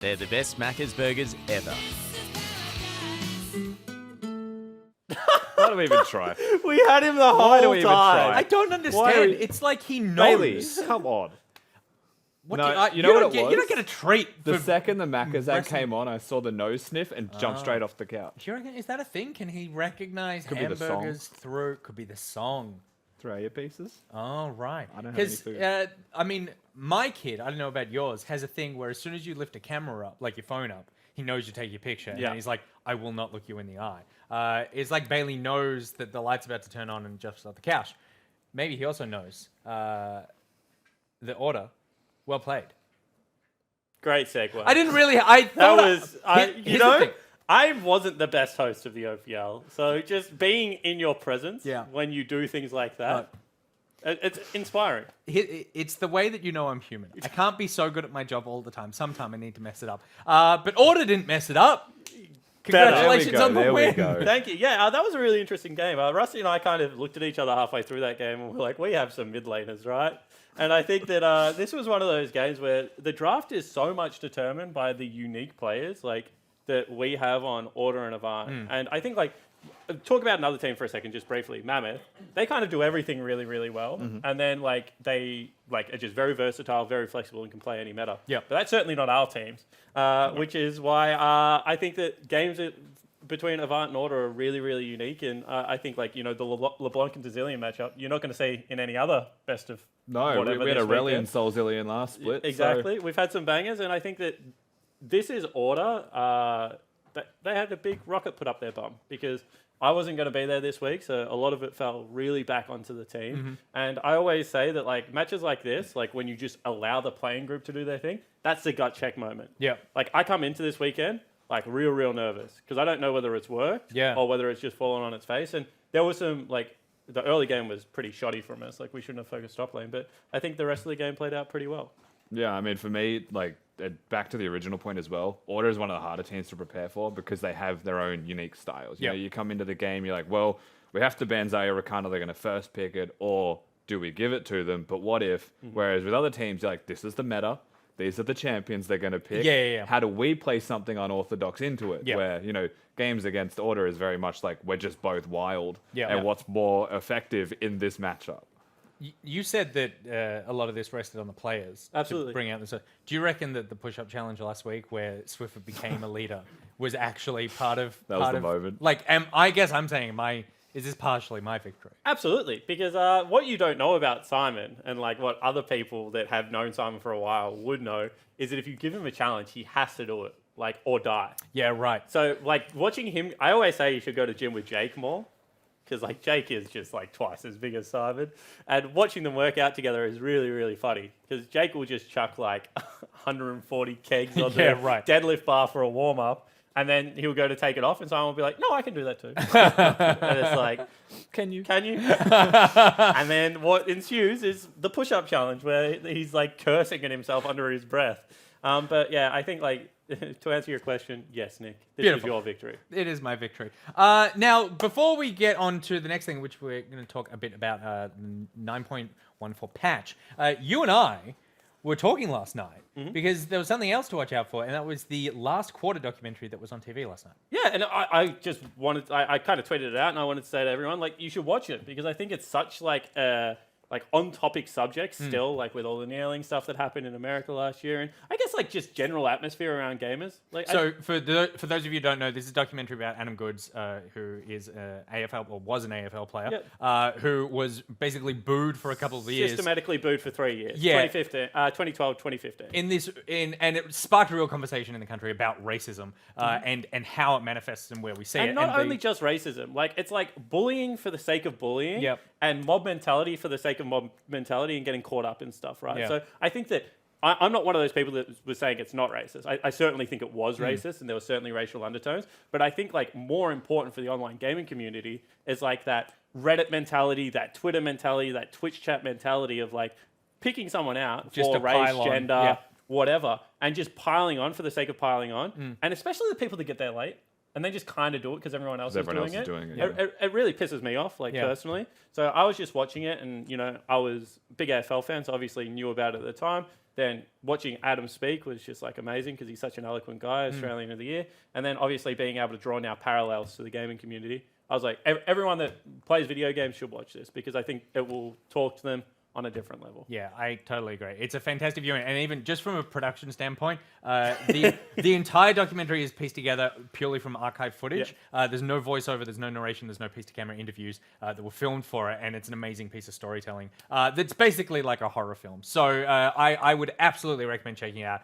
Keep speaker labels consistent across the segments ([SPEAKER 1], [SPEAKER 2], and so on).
[SPEAKER 1] They're the best Macca's burgers ever.
[SPEAKER 2] Why do we even try?
[SPEAKER 3] We had him the whole
[SPEAKER 2] Why do we even
[SPEAKER 3] time.
[SPEAKER 2] try?
[SPEAKER 4] I don't understand. It's like he knows.
[SPEAKER 2] Bailey, come on.
[SPEAKER 4] What
[SPEAKER 2] No,
[SPEAKER 4] do
[SPEAKER 2] you know what
[SPEAKER 4] don't
[SPEAKER 2] it
[SPEAKER 4] get,
[SPEAKER 2] was?
[SPEAKER 4] You don't get a treat.
[SPEAKER 2] The
[SPEAKER 4] for
[SPEAKER 2] second the Macca's ad
[SPEAKER 4] wrestling.
[SPEAKER 2] came on, I saw the nose sniff and jumped straight off the couch.
[SPEAKER 4] Do you reckon, is that a thing? Can he recognize
[SPEAKER 2] Could be the song.
[SPEAKER 4] hamburgers through? Could be the song.
[SPEAKER 2] Throw your pieces.
[SPEAKER 4] Oh, right.
[SPEAKER 2] I don't have any food.
[SPEAKER 4] I mean, my kid, I don't know about yours, has a thing where as soon as you lift a camera up, like your phone up, he knows you take your picture.
[SPEAKER 3] Yeah.
[SPEAKER 4] And he's like, I will not look you in the eye. It's like Bailey knows that the light's about to turn on and jumps off the couch. Maybe he also knows the order. Well played.
[SPEAKER 3] Great segue.
[SPEAKER 4] I didn't really.
[SPEAKER 3] Here's
[SPEAKER 4] the thing.
[SPEAKER 3] I wasn't the best host of the OPL. So just being in your presence
[SPEAKER 4] Yeah.
[SPEAKER 3] when you do things like that, it's inspiring.
[SPEAKER 4] It's the way that you know I'm human. I can't be so good at my job all the time. Sometime I need to mess it up. But Order didn't mess it up. Congratulations
[SPEAKER 2] There we go,
[SPEAKER 4] on the
[SPEAKER 2] there we
[SPEAKER 4] win.
[SPEAKER 2] go.
[SPEAKER 3] Thank you. Yeah, that was a really interesting game. Rusty and I kind of looked at each other halfway through that game and we're like, we have some mid laners, right? And I think that this was one of those games where the draft is so much determined by the unique players that we have on Order and Avant. And I think talk about another team for a second, just briefly. Mammoth, they kind of do everything really, really well, and then they are just very versatile, very flexible, and can play any meta.
[SPEAKER 4] Yeah.
[SPEAKER 3] But that's certainly not our teams, which is why I think that games between Avant and Order are really, really unique. And I think the LeBlanc and Zillion matchup, you're not going to see in any other best of
[SPEAKER 2] No,
[SPEAKER 3] whatever
[SPEAKER 2] we had
[SPEAKER 3] this
[SPEAKER 2] a Relly
[SPEAKER 3] weekend.
[SPEAKER 2] and Soul Zillion last split.
[SPEAKER 3] Exactly. We've had some bangers, and I think that this is Order. They had a big rocket put up their bum because I wasn't going to be there this week, so a lot of it fell really back onto the team. And I always say that matches like this, when you just allow the playing group to do their thing, that's the gut check moment.
[SPEAKER 4] Yeah.
[SPEAKER 3] I come into this weekend real nervous because I don't know whether it's worked or whether it's just fallen on its face. And there was some the early game was pretty shoddy from us. We shouldn't have focused top lane, but I think the rest of the game played out pretty well.
[SPEAKER 2] Yeah, I mean, for me, back to the original point as well, Order is one of the harder teams to prepare for because they have their own unique styles. You know, you come into the game, you're like, well, we have to ban Zaya Rakana, they're going to first pick it, or do we give it to them? But what if? Whereas with other teams, you're like, this is the meta, these are the champions they're going to pick.
[SPEAKER 4] Yeah.
[SPEAKER 2] How do we play something unorthodox into it?
[SPEAKER 4] Yeah.
[SPEAKER 2] Where, games against Order is very much like we're just both wild.
[SPEAKER 4] Yeah.
[SPEAKER 2] And what's more effective in this matchup?
[SPEAKER 4] You said that a lot of this rested on the players.
[SPEAKER 3] Absolutely.
[SPEAKER 4] To bring out this. Do you reckon that the push-up challenge last week, where Swiffer became a leader, was actually part of?
[SPEAKER 2] That was the moment.
[SPEAKER 4] I guess I'm saying is this partially my victory?
[SPEAKER 3] Absolutely, because what you don't know about Simon and what other people that have known Simon for a while would know is that if you give him a challenge, he has to do it, or die.
[SPEAKER 4] Yeah, right.
[SPEAKER 3] So, watching him, I always say you should go to gym with Jake more. Because Jake is just twice as big as Simon, and watching them work out together is really, really funny. Because Jake will just chuck 140 kegs on the deadlift bar for a warm up, and then he'll go to take it off, and Simon will be like, "No, I can do that too." And it's
[SPEAKER 2] Can you?
[SPEAKER 3] And then what ensues is the push-up challenge, where he's cursing at himself under his breath. But yeah, I think to answer your question, yes, Nick, this was your victory.
[SPEAKER 4] It is my victory. Now, before we get on to the next thing, which we're going to talk a bit about, the 9.14 patch, you and I were talking last night because there was something else to watch out for, and that was the last quarter documentary that was on TV last night.
[SPEAKER 3] Yeah, and I just wanted, I kind of tweeted it out, and I wanted to say to everyone, you should watch it because I think it's such on-topic subject still, with all the kneeling stuff that happened in America last year, and I guess just general atmosphere around gamers.
[SPEAKER 4] For those of you who don't know, this is a documentary about Adam Goods, who is an AFL or was an AFL player, who was basically booed for a couple of years,
[SPEAKER 3] systematically booed for 3 years.
[SPEAKER 4] Yeah.
[SPEAKER 3] 2012, 2015.
[SPEAKER 4] And it sparked a real conversation in the country about racism and how it manifests and where we see it.
[SPEAKER 3] And not only just racism, it's bullying for the sake of bullying,
[SPEAKER 4] Yep.
[SPEAKER 3] and mob mentality for the sake of mob mentality and getting caught up in stuff, right?
[SPEAKER 4] Yeah.
[SPEAKER 3] So I think that I'm not one of those people that was saying it's not racist. I certainly think it was racist, and there were certainly racial undertones. But I think more important for the online gaming community is that Reddit mentality, that Twitter mentality, that Twitch chat mentality of picking someone out
[SPEAKER 4] Just
[SPEAKER 3] for
[SPEAKER 4] to
[SPEAKER 3] race,
[SPEAKER 4] pile on.
[SPEAKER 3] gender,
[SPEAKER 4] Yeah.
[SPEAKER 3] whatever, and just piling on for the sake of piling on, and especially the people that get there late. And they just kind of do it because everyone else is doing it. It really pisses me off, personally. So I was just watching it, and I was a big AFL fan, so obviously knew about it at the time. then watching Adam speak was just like amazing because he's such an eloquent guy, Australian of the Year. And then obviously being able to draw now parallels to the gaming community. I was like, everyone that plays video games should watch this because I think it will talk to them on a different level.
[SPEAKER 4] Yeah, I totally agree. It's a fantastic viewing, and even just from a production standpoint, the entire documentary is pieced together purely from archive footage. There's no voiceover, there's no narration, there's no piece-to-camera interviews that were filmed for it, and it's an amazing piece of storytelling that's basically like a horror film. So I would absolutely recommend checking it out.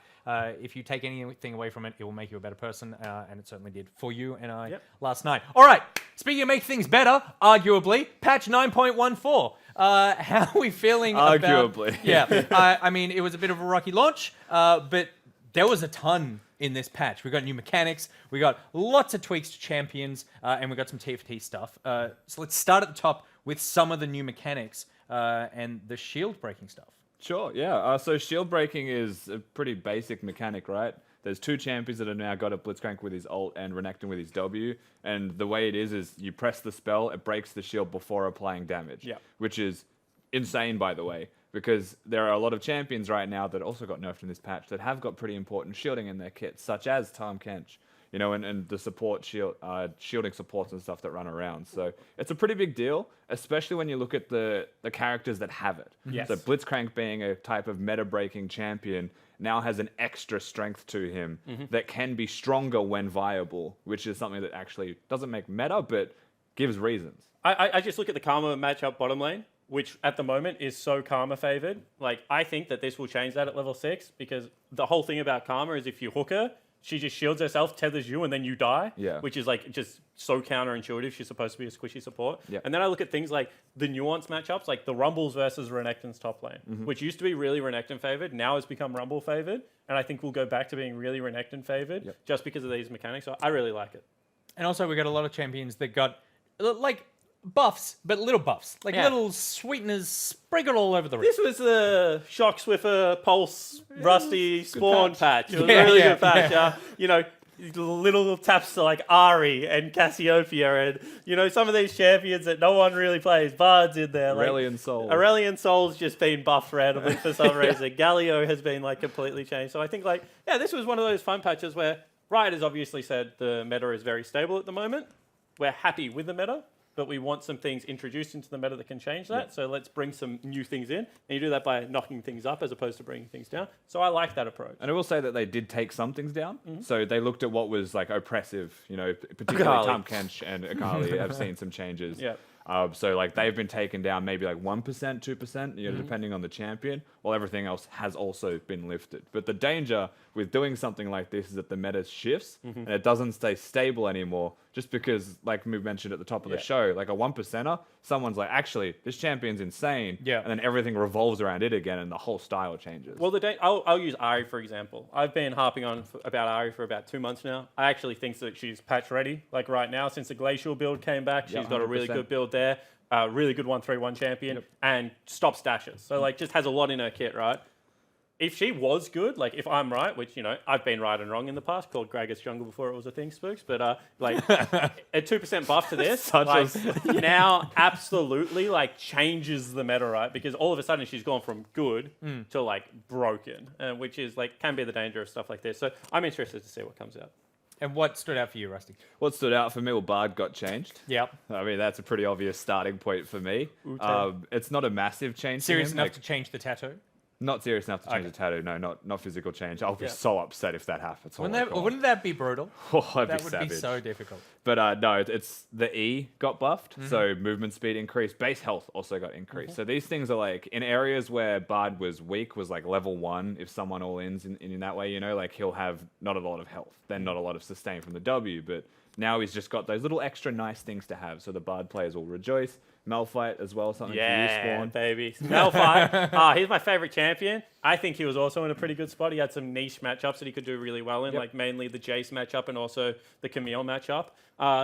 [SPEAKER 4] If you take anything away from it, it will make you a better person, and it certainly did for you and I last night. All right, speaking of make things better, arguably, patch 9.14. How are we feeling
[SPEAKER 2] Arguably.
[SPEAKER 4] I mean, it was a bit of a rocky launch, but there was a ton in this patch. We got new mechanics, we got lots of tweaks to champions, and we got some TFT stuff. So let's start at the top with some of the new mechanics and the shield breaking stuff.
[SPEAKER 2] Sure, yeah. So shield breaking is a pretty basic mechanic, right? There's 2 champions that have now got a Blitzcrank with his ult and Renekton with his W. And the way it is you press the spell, it breaks the shield before applying damage. Which is insane, by the way, because there are a lot of champions right now that also got nerfed in this patch that have got pretty important shielding in their kits, such as Tahm Kench, you know, and the support shielding supports and stuff that run around. So it's a pretty big deal, especially when you look at the characters that have it.
[SPEAKER 3] Yes.
[SPEAKER 2] So Blitzcrank being a type of meta-breaking champion now has an extra strength to him that can be stronger when viable, which is something that actually doesn't make meta, but gives reasons.
[SPEAKER 3] I just look at the Karma matchup bottom lane, which at the moment is so Karma favored. Like, I think that this will change that at level 6 because the whole thing about Karma is if you hook her, she just shields herself, tethers you, and then you die. Which is like just so counterintuitive. She's supposed to be a squishy support. And then I look at things like the nuance matchups, like the Rumbles versus Renekton's top lane, which used to be really Renekton favored, now has become Rumble favored, and I think we'll go back to being really Renekton favored just because of these mechanics. So I really like it.
[SPEAKER 4] And also we got a lot of champions that got like buffs, but little buffs, like little sweeteners sprinkled all over the ring.
[SPEAKER 3] This was the Shock Swiffer Pulse Rusty Spawn patch. It was a really good patch. You know, little taps to like Ari and Cassiopeia and, you know, some of these champions that no one really plays. Bard's in there.
[SPEAKER 2] Aurelion Sol.
[SPEAKER 3] Aurelion Sol's just been buffed randomly for some reason. Galio has been like completely changed. So I think like, yeah, this was one of those fun patches where Riot has obviously said the meta is very stable at the moment. We're happy with the meta, but we want some things introduced into the meta that can change that. So let's bring some new things in. And you do that by knocking things up as opposed to bringing things down. So I like that approach.
[SPEAKER 2] And I will say that they did take some things down. So they looked at what was like oppressive, you know, particularly Tahm Kench and Akali have seen some changes. So like they've been taken down maybe like 1%, 2%, you know, depending on the champion, while everything else has also been lifted. But the danger with doing something like this is that the meta shifts and it doesn't stay stable anymore just because, like we mentioned at the top of the show, like a 1%er, someone's like, actually, this champion's insane. And then everything revolves around it again and the whole style changes.
[SPEAKER 3] Well, I'll use Ari, for example. I've been harping on about Ari for about 2 months now. I actually think that she's patch ready. Like right now, since the Glacial build came back, she's got a really good build there. Really good 1-3-1 champion and stops dashes. So like just has a lot in her kit, right? If she was good, like if I'm right, which, you know, I've been right and wrong in the past, called Gragas Jungle before it was a thing, Spooks, but like a 2% buff to this, like, now absolutely like changes the meta, right? Because all of a sudden she's gone from good to like broken, which is like, can be the danger of stuff like this. So I'm interested to see what comes out.
[SPEAKER 4] And what stood out for you, Rusty?
[SPEAKER 2] What stood out for me, well, Bard got changed. I mean, that's a pretty obvious starting point for me. It's not a massive change.
[SPEAKER 4] Serious enough to change the tattoo?
[SPEAKER 2] Not serious enough to change the tattoo. No, not physical change. I'll be so upset if that happens.
[SPEAKER 4] Wouldn't that be brutal?
[SPEAKER 2] That
[SPEAKER 4] would be so difficult.
[SPEAKER 2] But no, it's the E got buffed, so movement speed increased. Base health also got increased. So these things are like, in areas where Bard was weak, was like level 1, if someone all-ins in that way, you know, like he'll have not a lot of health, then not a lot of sustain from the W, but now he's just got those little extra nice things to have, so the Bard players will rejoice. Malphite as well, something for you, Spawn.
[SPEAKER 3] Baby. Malphite. He's my favorite champion. I think he was also in a pretty good spot. He had some niche matchups that he could do really well in, like mainly the Jace matchup and also the Camille matchup.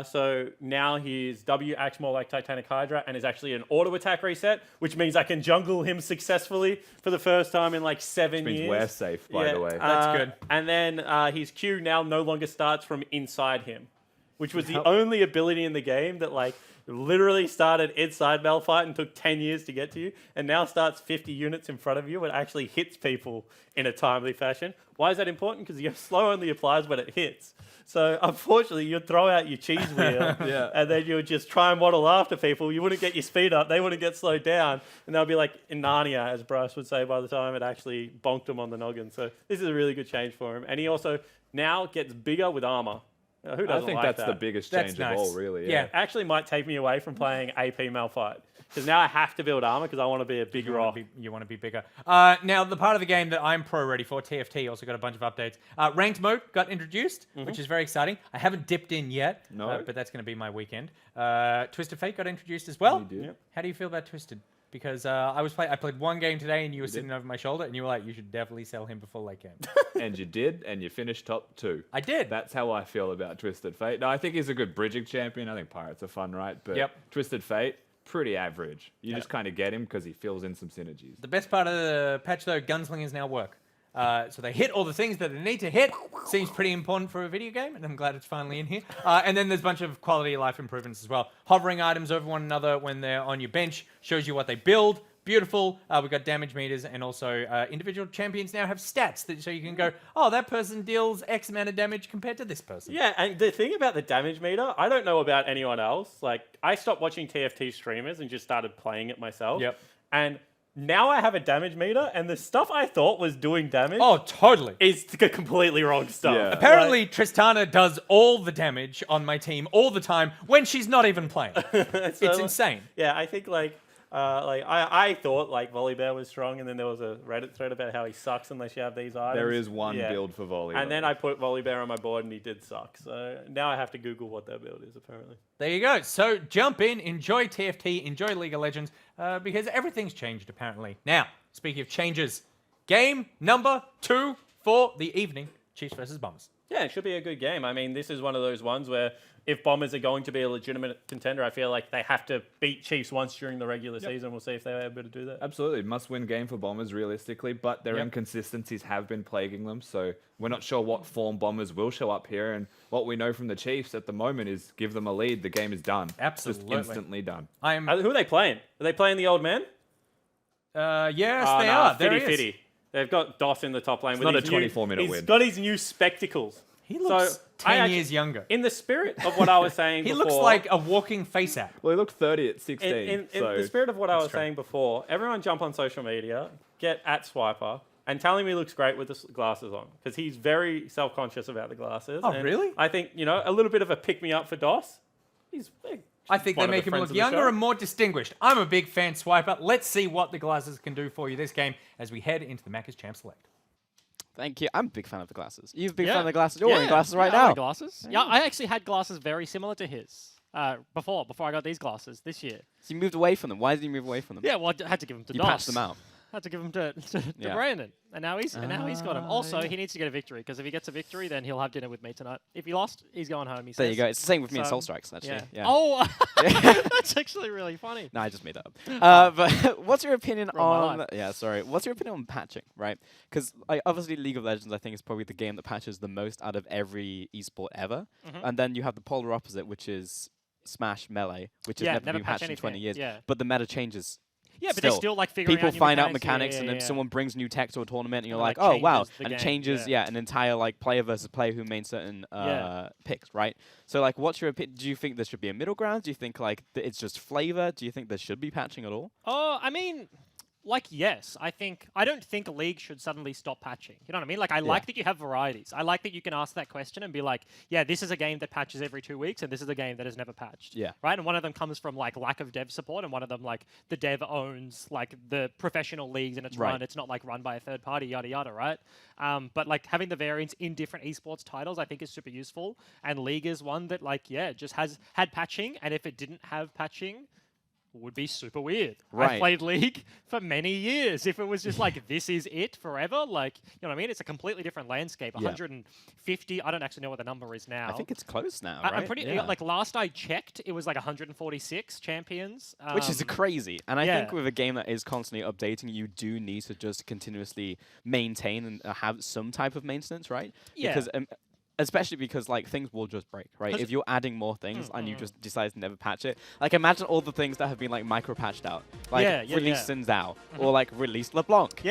[SPEAKER 3] So now his W acts more like Titanic Hydra and is actually an auto attack reset, which means I can jungle him successfully for the first time in like 7 years.
[SPEAKER 2] Which means we're safe, by the way.
[SPEAKER 3] That's good. And then his Q now no longer starts from inside him, which was the only ability in the game that like literally started inside Malphite and took 10 years to get to you, and now starts 50 units in front of you and actually hits people in a timely fashion. Why is that important? Because your slow only applies when it hits. So unfortunately, you'd throw out your cheese wheel, and then you would just try and waddle after people. You wouldn't get your speed up. They wouldn't get slowed down, and they'll be like in Narnia, as Bryce would say, by the time it actually bonked him on the noggin. So this is a really good change for him, and he also now gets bigger with armor. Who doesn't
[SPEAKER 2] I think
[SPEAKER 3] like
[SPEAKER 2] that's
[SPEAKER 3] that?
[SPEAKER 2] the biggest
[SPEAKER 4] That's
[SPEAKER 2] change
[SPEAKER 4] nice.
[SPEAKER 2] of all, really.
[SPEAKER 4] Yeah.
[SPEAKER 3] Actually might take me away from playing AP Malphite, because now I have to build armor because I want to be a big rock.
[SPEAKER 4] You want to be bigger. Now, the part of the game that I'm pro-ready for, TFT, also got a bunch of updates. Ranked mode got introduced, which is very exciting. I haven't dipped in yet, but that's going to be my weekend. Twisted Fate got introduced as well.
[SPEAKER 2] You did.
[SPEAKER 3] Yep.
[SPEAKER 4] How do you feel about Twisted? Because I played one game today, and you were sitting over my shoulder, and you were like, you should definitely sell him before late game.
[SPEAKER 2] And you did, and you finished top 2.
[SPEAKER 4] I did.
[SPEAKER 2] That's how I feel about Twisted Fate. No, I think he's a good bridging champion. I think Pirates are fun, right? But Twisted Fate, pretty average. You just kind of get him because he fills in some synergies.
[SPEAKER 4] The best part of the patch, though, gunslingers now work. So they hit all the things that they need to hit. Seems pretty important for a video game, and I'm glad it's finally in here. And then there's a bunch of quality of life improvements as well. Hovering items over one another when they're on your bench shows you what they build. Beautiful. We've got damage meters, and also individual champions now have stats so you can go, oh, that person deals X amount of damage compared to this person.
[SPEAKER 3] Yeah, and the thing about the damage meter, I don't know about anyone else. Like, I stopped watching TFT streamers and just started playing it myself.
[SPEAKER 4] Yep.
[SPEAKER 3] And now I have a damage meter, and the stuff I thought was doing damage
[SPEAKER 4] Oh, totally.
[SPEAKER 3] is the completely wrong stuff.
[SPEAKER 2] Yeah.
[SPEAKER 4] Apparently, Tristana does all the damage on my team all the time when she's not even playing. It's insane.
[SPEAKER 3] Yeah, I think I thought like Volibear was strong, and then there was a Reddit thread about how he sucks unless you have these items.
[SPEAKER 2] There is one build for Volley.
[SPEAKER 3] And then I put Volibear on my board, and he did suck. So now I have to Google what that build is, apparently.
[SPEAKER 4] There you go. So jump in, enjoy TFT, enjoy League of Legends, because everything's changed apparently. Now, speaking of changes, game number 2 for the evening, Chiefs versus Bombers.
[SPEAKER 3] Yeah, it should be a good game. I mean, this is one of those ones where if Bombers are going to be a legitimate contender, I feel like they have to beat Chiefs once during the regular season. We'll see if they're able to do that.
[SPEAKER 2] Absolutely. Must-win game for Bombers, realistically, but their inconsistencies have been plaguing them, so we're not sure what form Bombers will show up here, and what we know from the Chiefs at the moment is give them a lead, the game is done.
[SPEAKER 4] Absolutely.
[SPEAKER 2] Just instantly done.
[SPEAKER 3] Who are they playing? Are they playing the old man?
[SPEAKER 4] Yes, they are. There he is.
[SPEAKER 3] Fitty. They've got Doss in the top lane. With
[SPEAKER 2] not
[SPEAKER 3] his
[SPEAKER 2] a 24-minute win.
[SPEAKER 3] He's got his new spectacles.
[SPEAKER 4] He looks 10 years younger.
[SPEAKER 3] In the spirit of what I was saying
[SPEAKER 4] He
[SPEAKER 3] before...
[SPEAKER 4] looks like a walking face app.
[SPEAKER 2] Well, he looked 30 at 16.
[SPEAKER 3] In the spirit of what I was saying before, everyone jump on social media, get at Swiper, and tell him he looks great with the glasses on. Because he's very self-conscious about the glasses.
[SPEAKER 4] Oh,
[SPEAKER 3] and
[SPEAKER 4] really?
[SPEAKER 3] I think, a little bit of a pick-me-up for Doss.
[SPEAKER 4] I think they make him look younger and more distinguished. I'm a big fan, Swiper. Let's see what the glasses can do for you this game as we head into the Macca's Champ Select.
[SPEAKER 5] Thank you. I'm a big fan of the glasses. You're a big fan of the glasses. You're wearing glasses right
[SPEAKER 6] I
[SPEAKER 5] now.
[SPEAKER 6] wear glasses. Yeah, I actually had glasses very similar to his before I got these glasses this year.
[SPEAKER 5] So you moved away from them. Why did you move away from them?
[SPEAKER 6] Yeah, well, I had to give them to
[SPEAKER 5] You
[SPEAKER 6] Doss.
[SPEAKER 5] patched them out.
[SPEAKER 6] Had to give them to Brandon, and now he's got him. Also, he needs to get a victory because if he gets a victory, then he'll have dinner with me tonight. If he lost, he's going home. He says.
[SPEAKER 5] There you go. It's the same with me and
[SPEAKER 6] So,
[SPEAKER 5] Soul Strikes, actually. Yeah.
[SPEAKER 6] Oh, that's actually really funny.
[SPEAKER 5] No, I just made that up. But what's your opinion
[SPEAKER 6] Ruined my
[SPEAKER 5] on... Yeah, sorry. What's your opinion on patching, right? Because obviously League of Legends, I think, is probably the game that patches the most out of every esport ever. And then you have the polar opposite, which is Smash Melee, which has never been patched in 20 years.
[SPEAKER 6] Yeah.
[SPEAKER 5] But the meta changes.
[SPEAKER 6] Yeah, but they're still like figuring
[SPEAKER 5] people
[SPEAKER 6] out new
[SPEAKER 5] find out
[SPEAKER 6] mechanics,
[SPEAKER 5] mechanics, and then someone brings new tech to a tournament, and you're
[SPEAKER 6] And,
[SPEAKER 5] like,
[SPEAKER 6] like,
[SPEAKER 5] oh wow,
[SPEAKER 6] changes the
[SPEAKER 5] and it
[SPEAKER 6] game,
[SPEAKER 5] changes, an entire like player versus player who made certain picks, right? So like, what's your opinion? Do you think there should be a middle ground? Do you think like it's just flavor? Do you think there should be patching at all?
[SPEAKER 6] Oh, I mean, like, yes. I don't think a league should suddenly stop patching. You know what I mean? Like, I like that you have varieties. I like that you can ask that question and be like, yeah, this is a game that patches every 2 weeks, and this is a game that has never patched.
[SPEAKER 5] Yeah.
[SPEAKER 6] Right? And one of them comes from, like, lack of dev support, and one of them, like, the dev owns, like, the professional leagues, and it's run. It's not, like, run by a third party, yada, yada, right? But, like, having the variants in different esports titles, I think is super useful. And League is one that, like, just had patching, and if it didn't have patching, would be super weird.
[SPEAKER 5] Right.
[SPEAKER 6] I played League for many years. If it was just like, this is it forever, like, you know what I mean? It's a completely different landscape. 150, I don't actually know what the number is now.
[SPEAKER 5] I think it's close now, right?
[SPEAKER 6] I'm pretty, like, last I checked, it was like 146 champions.
[SPEAKER 5] Which is crazy. And I think with a game that is constantly updating, you do need to just continuously maintain and have some type of maintenance, right?
[SPEAKER 6] Yeah.
[SPEAKER 5] Because especially because like things will just break, right? If you're adding more things and you just decide to never patch it, like imagine all the things that have been like micro patched out, like release Xin Zhao or like release LeBlanc.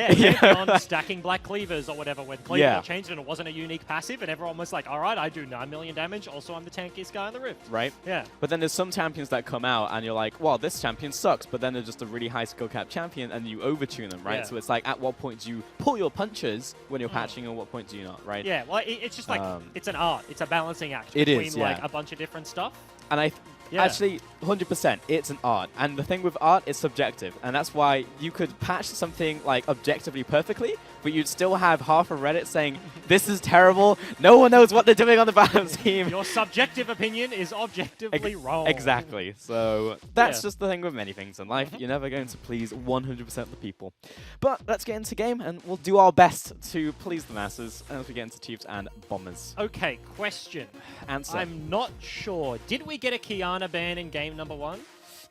[SPEAKER 6] On stacking black cleavers or whatever, when Cleaver got changed and it wasn't a unique passive, and everyone was like, all right, I do 9 million damage, also I'm the tankiest guy on the Rift.
[SPEAKER 5] Right?
[SPEAKER 6] Yeah.
[SPEAKER 5] But then there's some champions that come out and you're like, well, this champion sucks, but then they're just a really high skill cap champion and you overtune them, right?
[SPEAKER 6] Yeah.
[SPEAKER 5] So it's like, at what point do you pull your punches when you're patching and what point do you not, right?
[SPEAKER 6] Yeah, well, it's just like, it's an art. It's a balancing act
[SPEAKER 5] It
[SPEAKER 6] between
[SPEAKER 5] is,
[SPEAKER 6] like a bunch of different stuff.
[SPEAKER 5] And actually, 100%, it's an art. And the thing with art, it's subjective. And that's why you could patch something like objectively perfectly, but you'd still have half of Reddit saying, this is terrible, no one knows what they're doing on the balance team.
[SPEAKER 6] Your subjective opinion is objectively wrong.
[SPEAKER 5] Exactly. So that's just the thing with many things in life. You're never going to please 100% of the people. But let's get into game, and we'll do our best to please the masses as we get into Chiefs and Bombers.
[SPEAKER 6] Okay, question.
[SPEAKER 5] Answer.
[SPEAKER 6] I'm not sure. Did we get a Kiana ban in game number 1?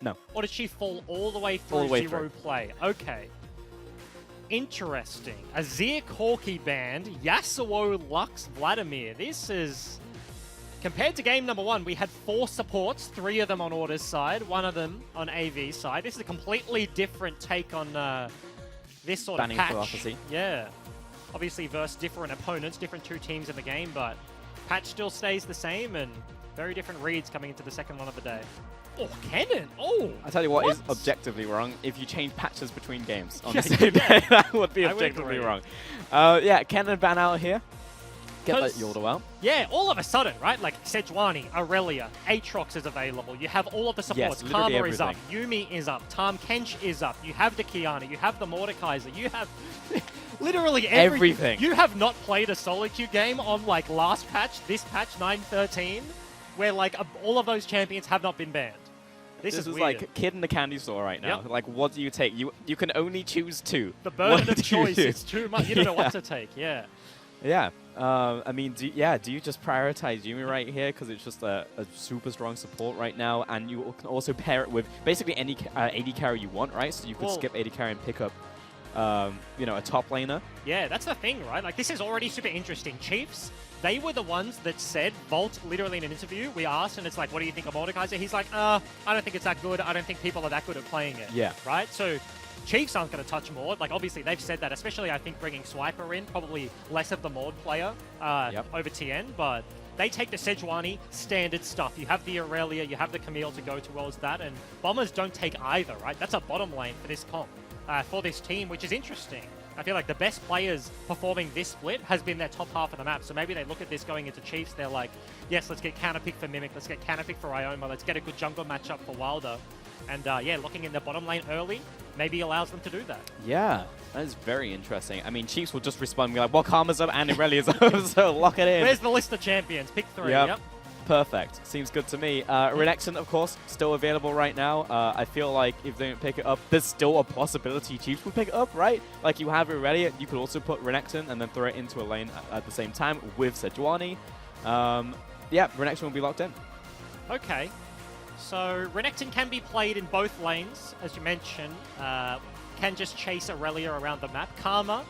[SPEAKER 5] No.
[SPEAKER 6] Or did she fall all the way through
[SPEAKER 5] All the way
[SPEAKER 6] zero play? Okay. Interesting. Azir Corki banned, Yasuo, Lux, Vladimir. This is... Compared to game number 1, we had 4 supports, 3 of them on Order's side, 1 of them on AV's side. This is a completely different take on this sort
[SPEAKER 5] Banning
[SPEAKER 6] of patch.
[SPEAKER 5] philosophy.
[SPEAKER 6] Yeah. Obviously versus different opponents, different 2 teams in the game, but patch still stays the same and very different reads coming into the second one of the day. Oh, Cannon! Oh!
[SPEAKER 5] I tell you what is objectively wrong. If you change patches between games on the same day, that would be objectively wrong. Yeah, Cannon ban out here. Get that Yordle out.
[SPEAKER 6] Yeah, all of a sudden, right? Like Sejuani, Aurelia, Aatrox is available. You have all of the supports.
[SPEAKER 5] Yes,
[SPEAKER 6] Karma is up. Yumi is up. Tahm Kench is up. You have the Kiana. You have the Mordekaiser. You have literally everything. You have not played a solo queue game on like last patch, this patch 9.13, where like all of those champions have not been banned. This is weird.
[SPEAKER 5] Like a kid in the candy store right now. Like, what do you take? You can only choose 2.
[SPEAKER 6] The burden of choice is too much. You don't know what to take. Yeah.
[SPEAKER 5] Yeah. I mean, do you just prioritize Yumi right here because it's just a super strong support right now, and you can also pair it with basically any AD carry you want, right? So you could skip AD carry and pick up, you know, a top laner. Yeah,
[SPEAKER 6] that's the thing, right? Like, this is already super interesting. Chiefs, they were the ones that said, Volt, literally in an interview, we asked, and it's like, what do you think of Mordekaiser? He's like, I don't think it's that good. I don't think people are that good at playing it.
[SPEAKER 5] Yeah.
[SPEAKER 6] Right? So Chiefs aren't going to touch Mord. Like, obviously, they've said that, especially, I think, bringing Swiper in, probably less of the Mord player over TN, but they take the Sejuani, standard stuff. You have the Aurelia, you have the Camille to go towards that, and Bombers don't take either, right? That's a bottom lane for this comp, for this team, which is interesting. I feel like the best players performing this split has been their top half of the map. So maybe they look at this going into Chiefs. They're like, yes, let's get counterpick for Mimic. Let's get counterpick for Ioma. Let's get a good jungle matchup for Wilder. And yeah, locking in the bottom lane early maybe allows them to do that.
[SPEAKER 5] Yeah, that is very interesting. I mean, Chiefs will just respond and be like, well, Karma's up and Irelia's up, so lock it in.
[SPEAKER 6] Where's the list of champions? Pick 3. Yep.
[SPEAKER 5] Perfect. Seems good to me. Renekton, of course, still available right now. I feel like if they don't pick it up, there's still a possibility Chiefs will pick it up, right? Like, you have Irelia, you could also put Renekton and then throw it into a lane at the same time with Sejuani. Yeah, Renekton will be locked in.
[SPEAKER 6] Okay. So, Renekton can be played in both lanes, as you mentioned. Can just chase Aurelia around the map. Karma,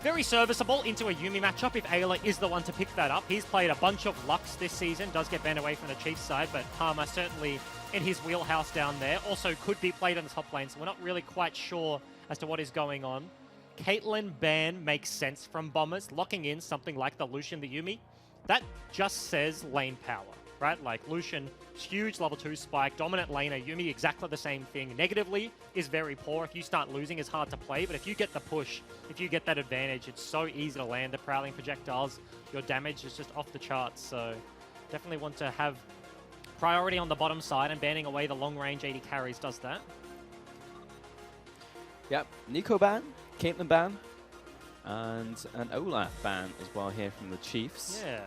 [SPEAKER 6] very serviceable into a Yumi matchup if Ayla is the one to pick that up. He's played a bunch of Lux this season, does get banned away from the Chiefs side, but Karma certainly in his wheelhouse down there. Also could be played on the top lane, so we're not really quite sure as to what is going on. Caitlyn ban makes sense from Bombers, locking in something like the Lucian, the Yumi. That just says lane power, right? Like Lucian, huge level 2 spike, dominant laner. Yumi, exactly the same thing. Negatively is very poor. If you start losing, it's hard to play, but if you get the push, if you get that advantage, it's so easy to land the prowling projectiles. Your damage is just off the charts, so definitely want to have priority on the bottom side, and banning away the long-range AD carries does that.
[SPEAKER 5] Yep, Nico ban, Caitlyn ban, and an Olaf ban as well here from the Chiefs.
[SPEAKER 6] Yeah.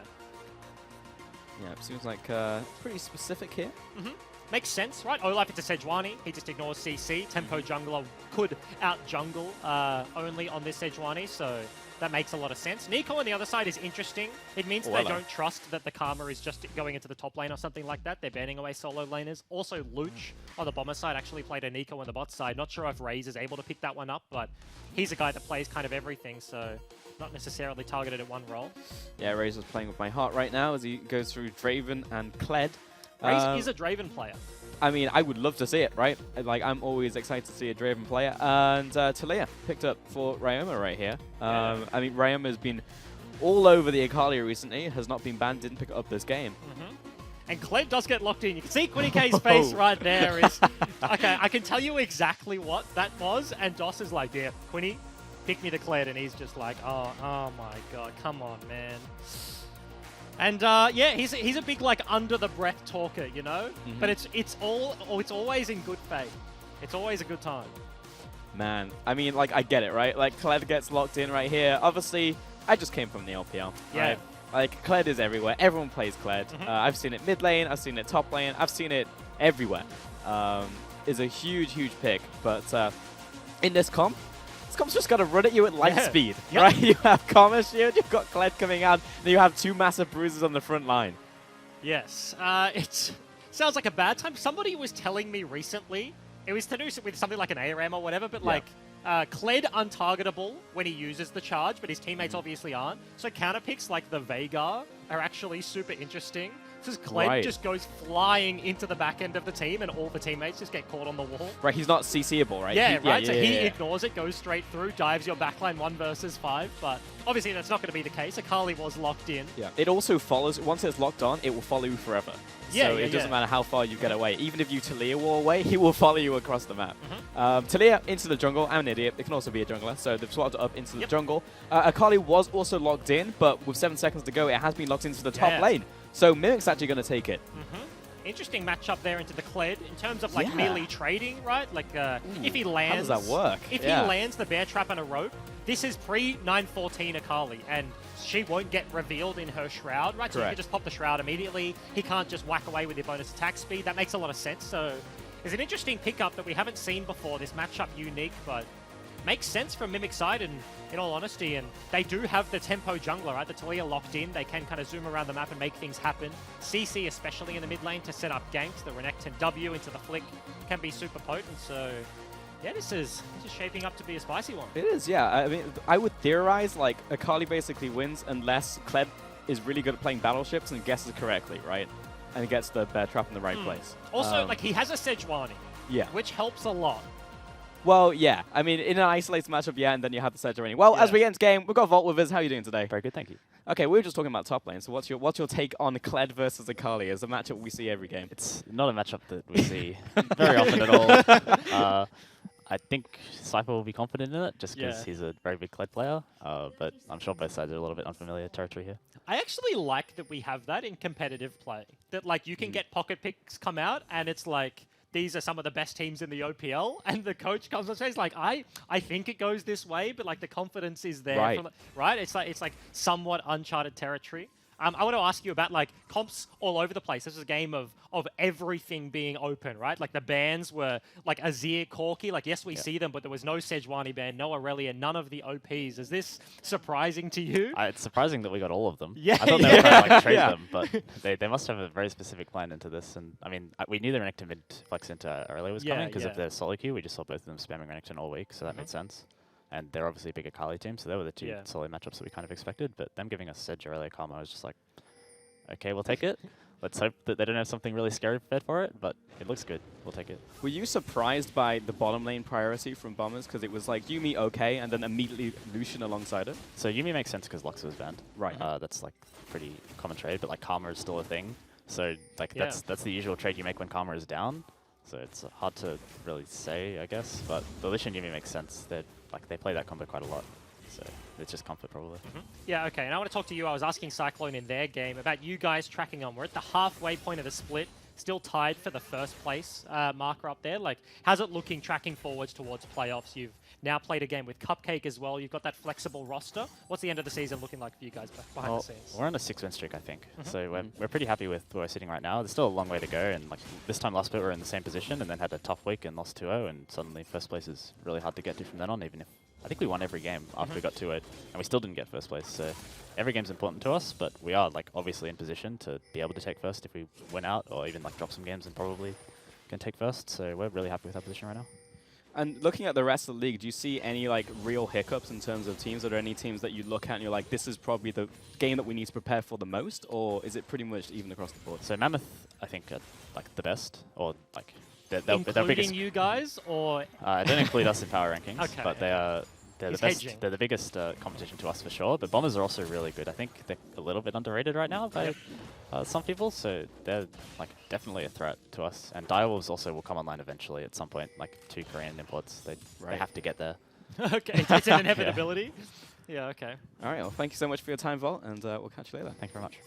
[SPEAKER 5] Yeah, it seems like pretty specific here.
[SPEAKER 6] Makes sense, right? Olaf into Sejuani. He just ignores CC. Tempo jungler could out-jungle only on this Sejuani, so that makes a lot of sense. Nico on the other side is interesting. It means they don't trust that the Karma is just going into the top lane or something like that. They're banning away solo laners. Also, Luch on the bomber side actually played a Nico on the bot side. Not sure if Raze is able to pick that one up, but he's a guy that plays kind of everything, so not necessarily targeted at one role.
[SPEAKER 5] Yeah, Razor's playing with my heart right now as he goes through Draven and Kled.
[SPEAKER 6] Raze is a Draven player.
[SPEAKER 5] I mean, I would love to see it, right? Like, I'm always excited to see a Draven player. And Talia picked up for Ryoma right here. I mean, Ryoma has been all over the Akali recently, has not been banned, didn't pick it up this game.
[SPEAKER 6] And Kled does get locked in. You can see Quinny K's face right there. Is okay, I can tell you exactly what that was. And Doss is like, yeah, Quinny, pick me the Kled. And he's just like, oh my God, come on, man. And yeah, he's a big like under the breath talker, you know. But it's always in good faith. It's always a good time.
[SPEAKER 5] Man, I mean, like, I get it, right? Like, Kled gets locked in right here. Obviously, I just came from the LPL.
[SPEAKER 6] Yeah.
[SPEAKER 5] Right? Like, Kled is everywhere. Everyone plays Kled. I've seen it mid lane. I've seen it top lane. I've seen it everywhere. Is a huge pick. But in this comp's just got to run at you at light speed, right? You have Commerce Shield, you've got Kled coming out, then you have 2 massive bruises on the front line.
[SPEAKER 6] Yes. It sounds like a bad time. Somebody was telling me recently, it was to do with something like an ARAM or whatever, but like, Kled untargetable when he uses the charge, but his teammates obviously aren't. So counter picks like the Veigar are actually super interesting. Because Kled just goes flying into the back end of the team and all the teammates just get caught on the wall.
[SPEAKER 5] Right, he's not CCable, right?
[SPEAKER 6] Yeah, right. So he ignores it, goes straight through, dives your backline 1 versus 5. But obviously that's not going to be the case. Akali was locked in.
[SPEAKER 5] Yeah. It also follows, once it's locked on, it will follow you forever. So it doesn't matter how far you get away. Even if you Talia wall away, he will follow you across the map. Talia into the jungle. I'm an idiot. It can also be a jungler. So they've swapped it up into the jungle. Akali was also locked in, but with 7 seconds to go, it has been locked into the top lane. So Mimic's actually going to take it.
[SPEAKER 6] Interesting matchup there into the Kled in terms of like melee trading, right? Like if he lands,
[SPEAKER 5] how does that work?
[SPEAKER 6] If he lands the bear trap and a rope, this is pre 914 Akali, and she won't get revealed in her shroud, right? So you can just pop the shroud immediately. He can't just whack away with your bonus attack speed. That makes a lot of sense. So it's an interesting pickup that we haven't seen before. This matchup unique, but makes sense from Mimic's side, and in all honesty, and they do have the tempo jungler, right? The Talia locked in. They can kind of zoom around the map and make things happen. CC, especially in the mid lane, to set up ganks. The Renekton W into the flick can be super potent. So yeah, this is shaping up to be a spicy one.
[SPEAKER 5] It is, yeah. I mean, I would theorize like Akali basically wins unless Kled is really good at playing battleships and guesses correctly, right? And gets the bear trap in the right place.
[SPEAKER 6] Also, like, he has a Sejuani, which helps a lot.
[SPEAKER 5] Well, yeah. I mean, in an isolated matchup, and then you have the Sejuani. Well, as we get into game, we've got Vault with us. How are you doing today?
[SPEAKER 7] Very good, thank you.
[SPEAKER 5] Okay, we were just talking about top lane. So what's your take on Kled versus Akali as a matchup we see every game?
[SPEAKER 7] It's not a matchup that we see very often at all. I think Cypher will be confident in it just because he's a very big Kled player. But I'm sure both sides are a little bit unfamiliar territory here.
[SPEAKER 6] I actually like that we have that in competitive play. That, like, you can get pocket picks come out and it's like, these are some of the best teams in the OPL, and the coach comes and says, like, I think it goes this way, but like the confidence is there, right? It's like somewhat uncharted territory. I want to ask you about like comps all over the place. This is a game of everything being open, right? Like the bans were like Azir, Corki. Like, yes, we see them, but there was no Sejuani ban, no Aurelia, none of the OPs. Is this surprising to you?
[SPEAKER 7] It's surprising that we got all of them.
[SPEAKER 6] Yeah,
[SPEAKER 7] I thought they were going to like trade them, but they must have a very specific plan into this. And I mean, we knew the Renekton mid flex into Aurelia was coming because of their solo queue. We just saw both of them spamming Renekton all week, so that made sense. And they're obviously a big Akali team, so they were the two solid matchups that we kind of expected. But them giving us Sedge, Aurelia, Karma, I was just like, okay, we'll take it. Let's hope that they don't have something really scary prepared for it, but it looks good. We'll take it.
[SPEAKER 5] Were you surprised by the bottom lane priority from Bombers? Because it was like Yuumi okay, and then immediately Lucian alongside it?
[SPEAKER 7] So Yuumi makes sense because Lux was banned.
[SPEAKER 5] Right.
[SPEAKER 7] That's like pretty common trade, but like Karma is still a thing. So like that's the usual trade you make when Karma is down. So it's hard to really say, I guess. But the Lucian Yuumi makes sense. They play that combo quite a lot. So it's just comfort, probably.
[SPEAKER 6] Yeah, okay. And I want to talk to you. I was asking Cyclone in their game about you guys tracking on. We're at the halfway point of the split, still tied for the first place marker up there. Like, how's it looking tracking forwards towards playoffs? You've now played a game with Cupcake as well. You've got that flexible roster. What's the end of the season looking like for you guys behind the scenes?
[SPEAKER 7] We're on a 6-win streak, I think. So we're pretty happy with where we're sitting right now. There's still a long way to go. And like this time last split, we were in the same position and then had a tough week and lost 2-0. And suddenly first place is really hard to get to from then on, even if I think we won every game after we got 2-0, and we still didn't get first place. So every game's important to us, but we are like obviously in position to be able to take first if we win out, or even like drop some games and probably can take first. So we're really happy with our position right now.
[SPEAKER 5] And looking at the rest of the league, do you see any like real hiccups in terms of teams? Are there any teams that you look at and you're like, this is probably the game that we need to prepare for the most, or is it pretty much even across the board?
[SPEAKER 7] So Mammoth, I think, are like the best, or like they're
[SPEAKER 6] Including
[SPEAKER 7] biggest.
[SPEAKER 6] you guys, or
[SPEAKER 7] I don't include us in power rankings,
[SPEAKER 6] Okay.
[SPEAKER 7] but they're the
[SPEAKER 6] He's
[SPEAKER 7] best.
[SPEAKER 6] hedging.
[SPEAKER 7] They're the biggest competition to us for sure. But Bombers are also really good. I think they're a little bit underrated right now by some people. So they're like definitely a threat to us. And Direwolves also will come online eventually at some point. Like 2 Korean imports, they have to get there.
[SPEAKER 6] okay, it's an inevitability. Yeah. Okay.
[SPEAKER 5] All right, well, thank you so much for your time, Volt, and we'll catch you later.
[SPEAKER 7] Thank you very much.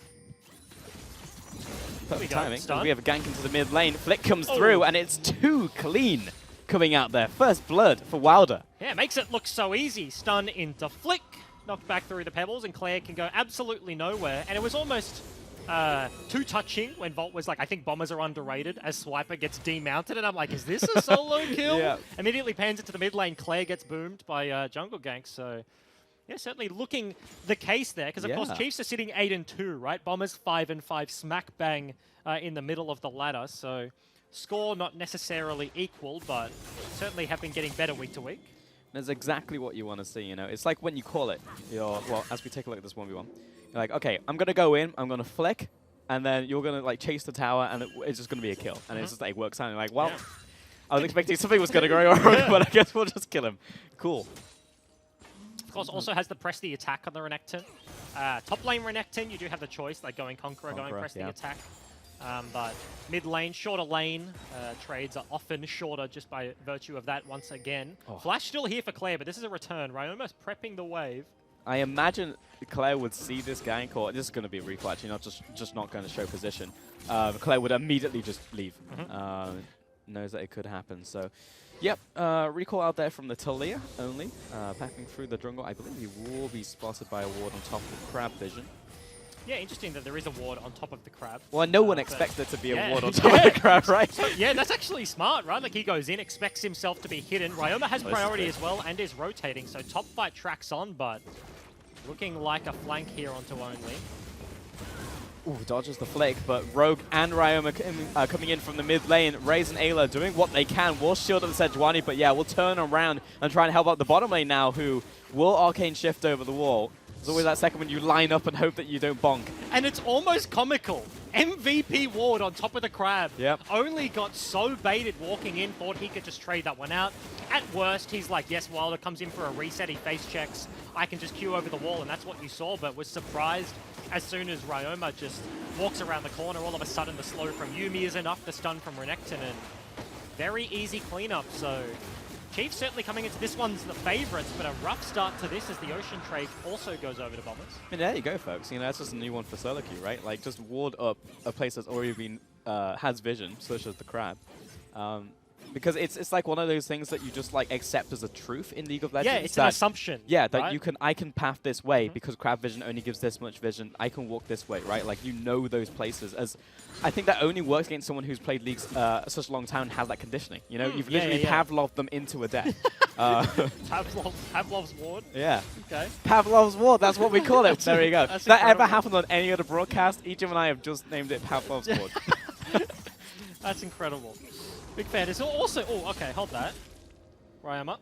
[SPEAKER 5] Perfect
[SPEAKER 6] go,
[SPEAKER 5] timing.
[SPEAKER 6] stun.
[SPEAKER 5] We have a gank into the mid lane. Flick comes through, and it's too clean coming out there. First blood for Wilder.
[SPEAKER 6] Yeah, it makes it look so easy. Stun into Flick, knocked back through the pebbles, and Claire can go absolutely nowhere. And it was almost too touching when Volt was like, I think Bombers are underrated, as Swiper gets demounted, and I'm like, is this a solo kill?
[SPEAKER 5] Yeah.
[SPEAKER 6] Immediately pans it to the mid lane. Claire gets boomed by Jungle Gank, so... Yeah, certainly looking the case there, because of course Chiefs are sitting 8-2, right? Bombers 5-5, smack bang in the middle of the ladder, so score not necessarily equal, but certainly have been getting better week to week.
[SPEAKER 5] That's exactly what you want to see, you know. It's like when you call it. Well, as we take a look at this 1v1, you're like, okay, I'm going to go in, I'm going to flick, and then you're going to like chase the tower, and it's just going to be a kill. And it's just like, works out, and you're like, well, I was expecting something was going to go wrong, but I guess we'll just kill him. Cool.
[SPEAKER 6] Of course, also has the press the attack on the Renekton. Top lane Renekton, you do have the choice, like going Conqueror, going press the attack. But mid lane, shorter lane, trades are often shorter just by virtue of that once again. Flash still here for Claire, but this is a return. Ryoma's prepping the wave.
[SPEAKER 5] I imagine Claire would see this gank, or this is going to be a recall, actually, not just not going to show position. Claire would immediately just leave. Knows that it could happen, so... Yep, recall out there from the Talia only. Packing through the jungle. I believe he will be spotted by a ward on top of Crab Vision.
[SPEAKER 6] Yeah, interesting that there is a ward on top of the crab.
[SPEAKER 5] Well, no one expects there to be a ward on top of the crab, right?
[SPEAKER 6] So, yeah, that's actually smart, right? Like, he goes in, expects himself to be hidden. Ryoma has priority as well and is rotating, so top fight tracks on, but looking like a flank here onto only.
[SPEAKER 5] Ooh, dodges the flick, but Rogue and Ryoma coming in from the mid lane. Raze and Ayla doing what they can. Will shield up the Sejuani, but yeah, we'll turn around and try and help out the bottom lane now, who will arcane shift over the wall. There's always that second when you line up and hope that you don't bonk.
[SPEAKER 6] And it's almost comical. MVP ward on top of the crab.
[SPEAKER 5] Yep.
[SPEAKER 6] Only got so baited walking in, thought he could just trade that one out. At worst, he's like, yes, Wilder comes in for a reset, he face checks. I can just queue over the wall, and that's what you saw, but was surprised as soon as Ryoma just walks around the corner. All of a sudden, the slow from Yuumi is enough, the stun from Renekton, and very easy cleanup, so... Chiefs certainly coming into this one's the favourites, but a rough start to this as the Ocean Trade also goes over to Bombers.
[SPEAKER 5] I mean, there you go, folks. You know, that's just a new one for solo queue, right? Like, just ward up a place that's already been, has vision, such as the crab. Because it's like one of those things that you just like accept as a truth in League of Legends.
[SPEAKER 6] Yeah, it's an assumption.
[SPEAKER 5] Yeah, that
[SPEAKER 6] right?
[SPEAKER 5] I can path this way because crab vision only gives this much vision. I can walk this way, right? Like, you know those places. As I think that only works against someone who's played leagues such a long time and has that conditioning. You know, you've literally Pavloved them into a death.
[SPEAKER 6] Pavlov's ward.
[SPEAKER 5] Yeah.
[SPEAKER 6] Okay.
[SPEAKER 5] Pavlov's ward. That's what we call it. There you go. If that ever happened on any other broadcast, Ejim and I have just named it Pavlov's ward.
[SPEAKER 6] That's incredible. Big fan. It's also... Oh, okay, hold that. Ryoma.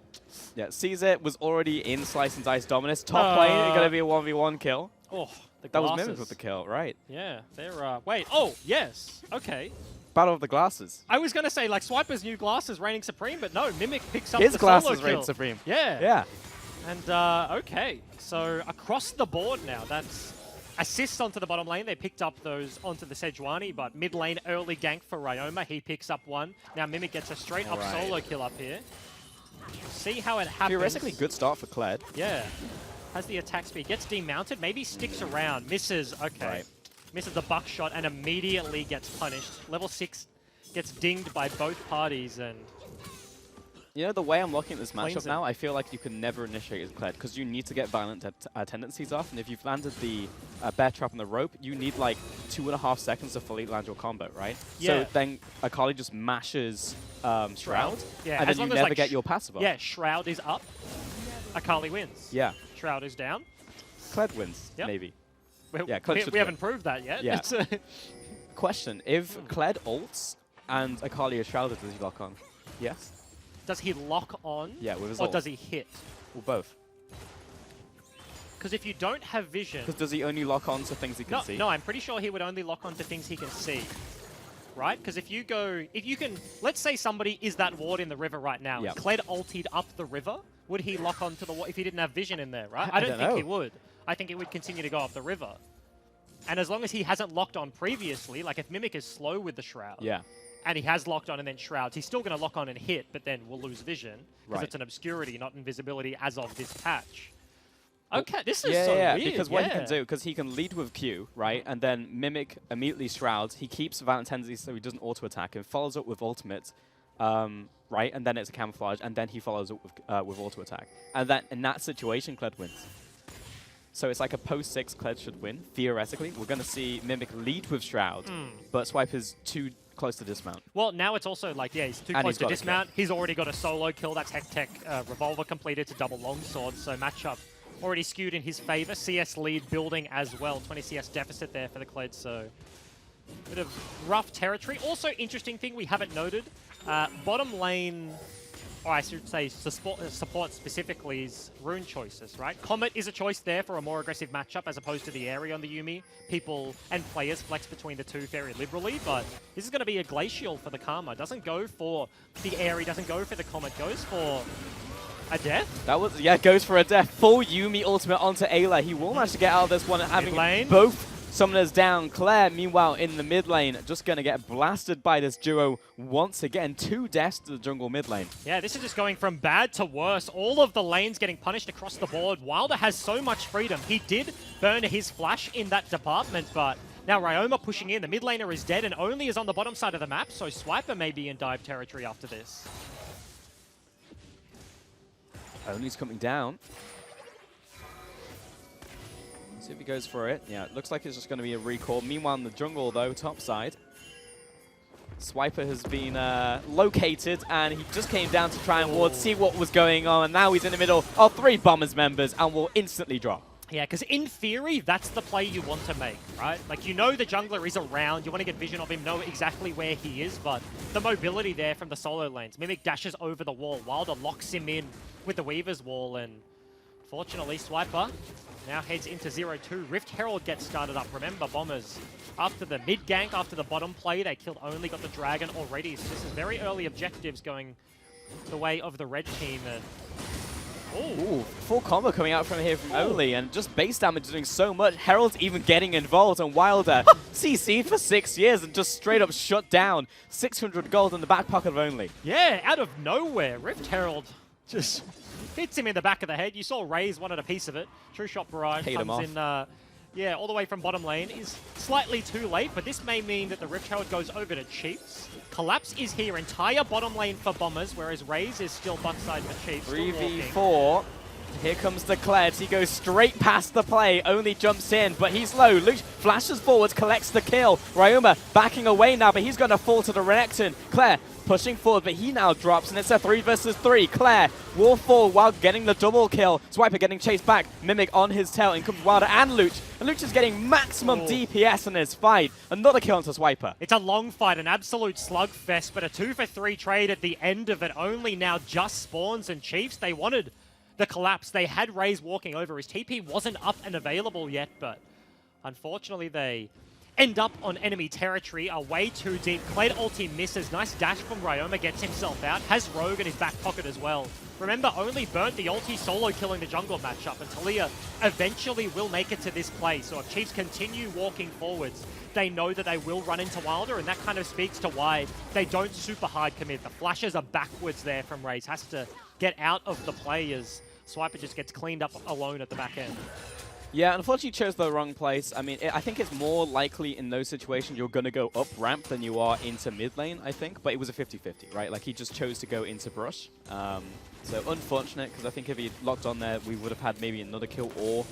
[SPEAKER 5] Yeah, Caesar was already in Slice and Dice Dominus. Top lane, going to be a 1v1 kill.
[SPEAKER 6] Oh, the
[SPEAKER 5] That
[SPEAKER 6] glasses.
[SPEAKER 5] was Mimic with the kill, right.
[SPEAKER 6] Yeah, they're... Wait, oh, yes. Okay.
[SPEAKER 5] Battle of the Glasses.
[SPEAKER 6] I was going to say, like, Swiper's new glasses reigning supreme, but no, Mimic picks up
[SPEAKER 5] His
[SPEAKER 6] the
[SPEAKER 5] glasses
[SPEAKER 6] solo kill.
[SPEAKER 5] reign supreme.
[SPEAKER 6] Yeah.
[SPEAKER 5] Yeah.
[SPEAKER 6] And, okay. So, across the board now, that's... Assists onto the bottom lane. They picked up those onto the Sejuani, but mid lane early gank for Ryoma. He picks up one. Now Mimic gets a straight up solo kill up here. See how it happens.
[SPEAKER 5] Theoretically, good start for Kled.
[SPEAKER 6] Yeah. Has the attack speed. Gets demounted. Maybe sticks around. Misses. Okay.
[SPEAKER 5] Right.
[SPEAKER 6] Misses the buckshot and immediately gets punished. Level 6 gets dinged by both parties and...
[SPEAKER 5] You know, the way I'm looking at this
[SPEAKER 6] Cleans
[SPEAKER 5] matchup now, I feel like you can never initiate as Kled because you need to get violent tendencies off, and if you've landed the bear trap on the rope, you need like 2.5 seconds to fully land your combo, right?
[SPEAKER 6] Yeah.
[SPEAKER 5] So then Akali just mashes Shroud,
[SPEAKER 6] Yeah,
[SPEAKER 5] and
[SPEAKER 6] as
[SPEAKER 5] then
[SPEAKER 6] long
[SPEAKER 5] you
[SPEAKER 6] as,
[SPEAKER 5] never
[SPEAKER 6] like,
[SPEAKER 5] get your passive off.
[SPEAKER 6] Yeah, Shroud is up. Akali wins.
[SPEAKER 5] Yeah.
[SPEAKER 6] Shroud is down.
[SPEAKER 5] Kled wins,
[SPEAKER 6] Yep.
[SPEAKER 5] maybe.
[SPEAKER 6] Yeah,
[SPEAKER 5] Kled should
[SPEAKER 6] we
[SPEAKER 5] win.
[SPEAKER 6] haven't proved that yet.
[SPEAKER 5] Yeah.
[SPEAKER 6] It's,
[SPEAKER 5] Question, if Kled ults and Akali is shrouded, does he lock on? Yes?
[SPEAKER 6] does he lock on?
[SPEAKER 5] Yeah, with his
[SPEAKER 6] Or
[SPEAKER 5] ult.
[SPEAKER 6] does he hit?
[SPEAKER 5] Well, both.
[SPEAKER 6] Because if you don't have vision...
[SPEAKER 5] Because does he only lock on to things he can see?
[SPEAKER 6] No, I'm pretty sure he would only lock on to things he can see. Right? Because if you can... Let's say somebody is that ward in the river right now.
[SPEAKER 5] Yep.
[SPEAKER 6] Kled ultied up the river. Would he lock onto the ward if he didn't have vision in there, right?
[SPEAKER 5] I
[SPEAKER 6] I don't think
[SPEAKER 5] know.
[SPEAKER 6] he would. I think it would continue to go up the river. And as long as he hasn't locked on previously, like if Mimic is slow with the Shroud,
[SPEAKER 5] Yeah.
[SPEAKER 6] and he has locked on and then Shrouds, he's still going to lock on and hit, but then we'll lose vision, because
[SPEAKER 5] Right.
[SPEAKER 6] it's an obscurity, not invisibility as of this patch. Okay, this is
[SPEAKER 5] Yeah,
[SPEAKER 6] so
[SPEAKER 5] yeah,
[SPEAKER 6] weird.
[SPEAKER 5] because what he can do, because he can lead with Q, right, and then Mimic immediately Shrouds. He keeps Violent Tendency so he doesn't auto-attack, and follows up with Ultimate, right, and then it's a Camouflage, and then he follows up with auto-attack. And then in that situation, Kled wins. So it's like a post-6 Kled should win, theoretically. We're going to see Mimic lead with Shroud, but Swipe is too close to dismount.
[SPEAKER 6] Well, now it's also like, yeah, he's too
[SPEAKER 5] And
[SPEAKER 6] close
[SPEAKER 5] he's
[SPEAKER 6] to
[SPEAKER 5] got a
[SPEAKER 6] dismount. He's already got a solo kill. That's Hectech Revolver completed to double longsword, so matchup already skewed in his favor. CS lead building as well. 20 CS deficit there for the Kled, so bit of rough territory. Also, interesting thing we haven't noted, bottom lane, or I should say support specifically, is rune choices, right? Comet is a choice there for a more aggressive matchup as opposed to the Aerie on the Yuumi. People and players flex between the two very liberally, but this is going to be a Glacial for the Karma. Doesn't go for the Aerie, doesn't go for the Comet, goes for a death.
[SPEAKER 5] That was, yeah, goes for a death. Full Yuumi ultimate onto Ayla. He will manage to get out of this one, having
[SPEAKER 6] lane.
[SPEAKER 5] both summoners down. Claire, meanwhile, in the mid lane, just going to get blasted by this duo once again. 2 deaths to the jungle mid lane.
[SPEAKER 6] Yeah, this is just going from bad to worse. All of the lanes getting punished across the board. Wilder has so much freedom. He did burn his flash in that department, but now Ryoma pushing in. The mid laner is dead and only is on the bottom side of the map, so Swiper may be in dive territory after this.
[SPEAKER 5] Only's coming down. See if he goes for it. Yeah, it looks like it's just going to be a recall. Meanwhile, in the jungle, though, top side, Swiper has been located, and he just came down to try and ward, see what was going on, and now he's in the middle of 3 Bombers members and will instantly drop.
[SPEAKER 6] Yeah, because in theory, that's the play you want to make, right? Like, you know the jungler is around, you want to get vision of him, know exactly where he is, but the mobility there from the solo lanes. Mimic dashes over the wall, Wilder locks him in with the Weaver's Wall, and fortunately, Swiper now heads into 0-2. Rift Herald gets started up. Remember, Bombers, after the mid gank, after the bottom play, they killed Only, got the Dragon already, so this is very early objectives going the way of the red team, and
[SPEAKER 5] Ooh, full combo coming out from here from Only, and just base damage doing so much. Herald's even getting involved, and Wilder CC'd for 6 years and just straight up shut down. 600 gold in the back pocket of Only.
[SPEAKER 6] yeah, out of nowhere, Rift Herald just hits him in the back of the head. You saw Raze wanted a piece of it. True Shot Barrage
[SPEAKER 5] Paid him
[SPEAKER 6] comes in, yeah, all the way from bottom lane. Is slightly too late, but this may mean that the Rift Herald goes over to Chiefs. Collapse is here, entire bottom lane for Bombers, whereas Raze is still backside for Chiefs. Still walking.
[SPEAKER 5] 3v4. Here comes the Kled. He goes straight past the play. Only jumps in, but he's low. Luke flashes forwards, collects the kill. Ryoma backing away now, but he's going to fall to the Renekton. Claire pushing forward, but he now drops, and it's a 3 versus 3. Claire will fall while getting the double kill. Swiper getting chased back. Mimic on his tail. In comes Wilder and Luch. And Luch is getting maximum DPS in his fight. Another kill onto Swiper.
[SPEAKER 6] It's a long fight, an absolute slugfest, but a 2-for-3 trade at the end of it. Only now just spawns, and Chiefs, they wanted the collapse. They had Raze walking over. His TP wasn't up and available yet, but unfortunately they end up on enemy territory, are way too deep. Kled ulti misses. Nice dash from Ryoma, gets himself out. Has Rogue in his back pocket as well. Remember, Only burnt the ulti solo killing the jungle matchup, and Talia eventually will make it to this play. So if Chiefs continue walking forwards, they know that they will run into Wilder, and that kind of speaks to why they don't super hard commit. The flashes are backwards there from Raze. Has to get out of the play as Swiper just gets cleaned up alone at the back end.
[SPEAKER 5] Yeah, unfortunately chose the wrong place. I mean, I think it's more likely in those situations you're going to go up ramp than you are into mid lane, I think. But it was a 50-50, right? Like, he just chose to go into brush. So unfortunate, because I think if he locked on there, we would have had maybe another kill or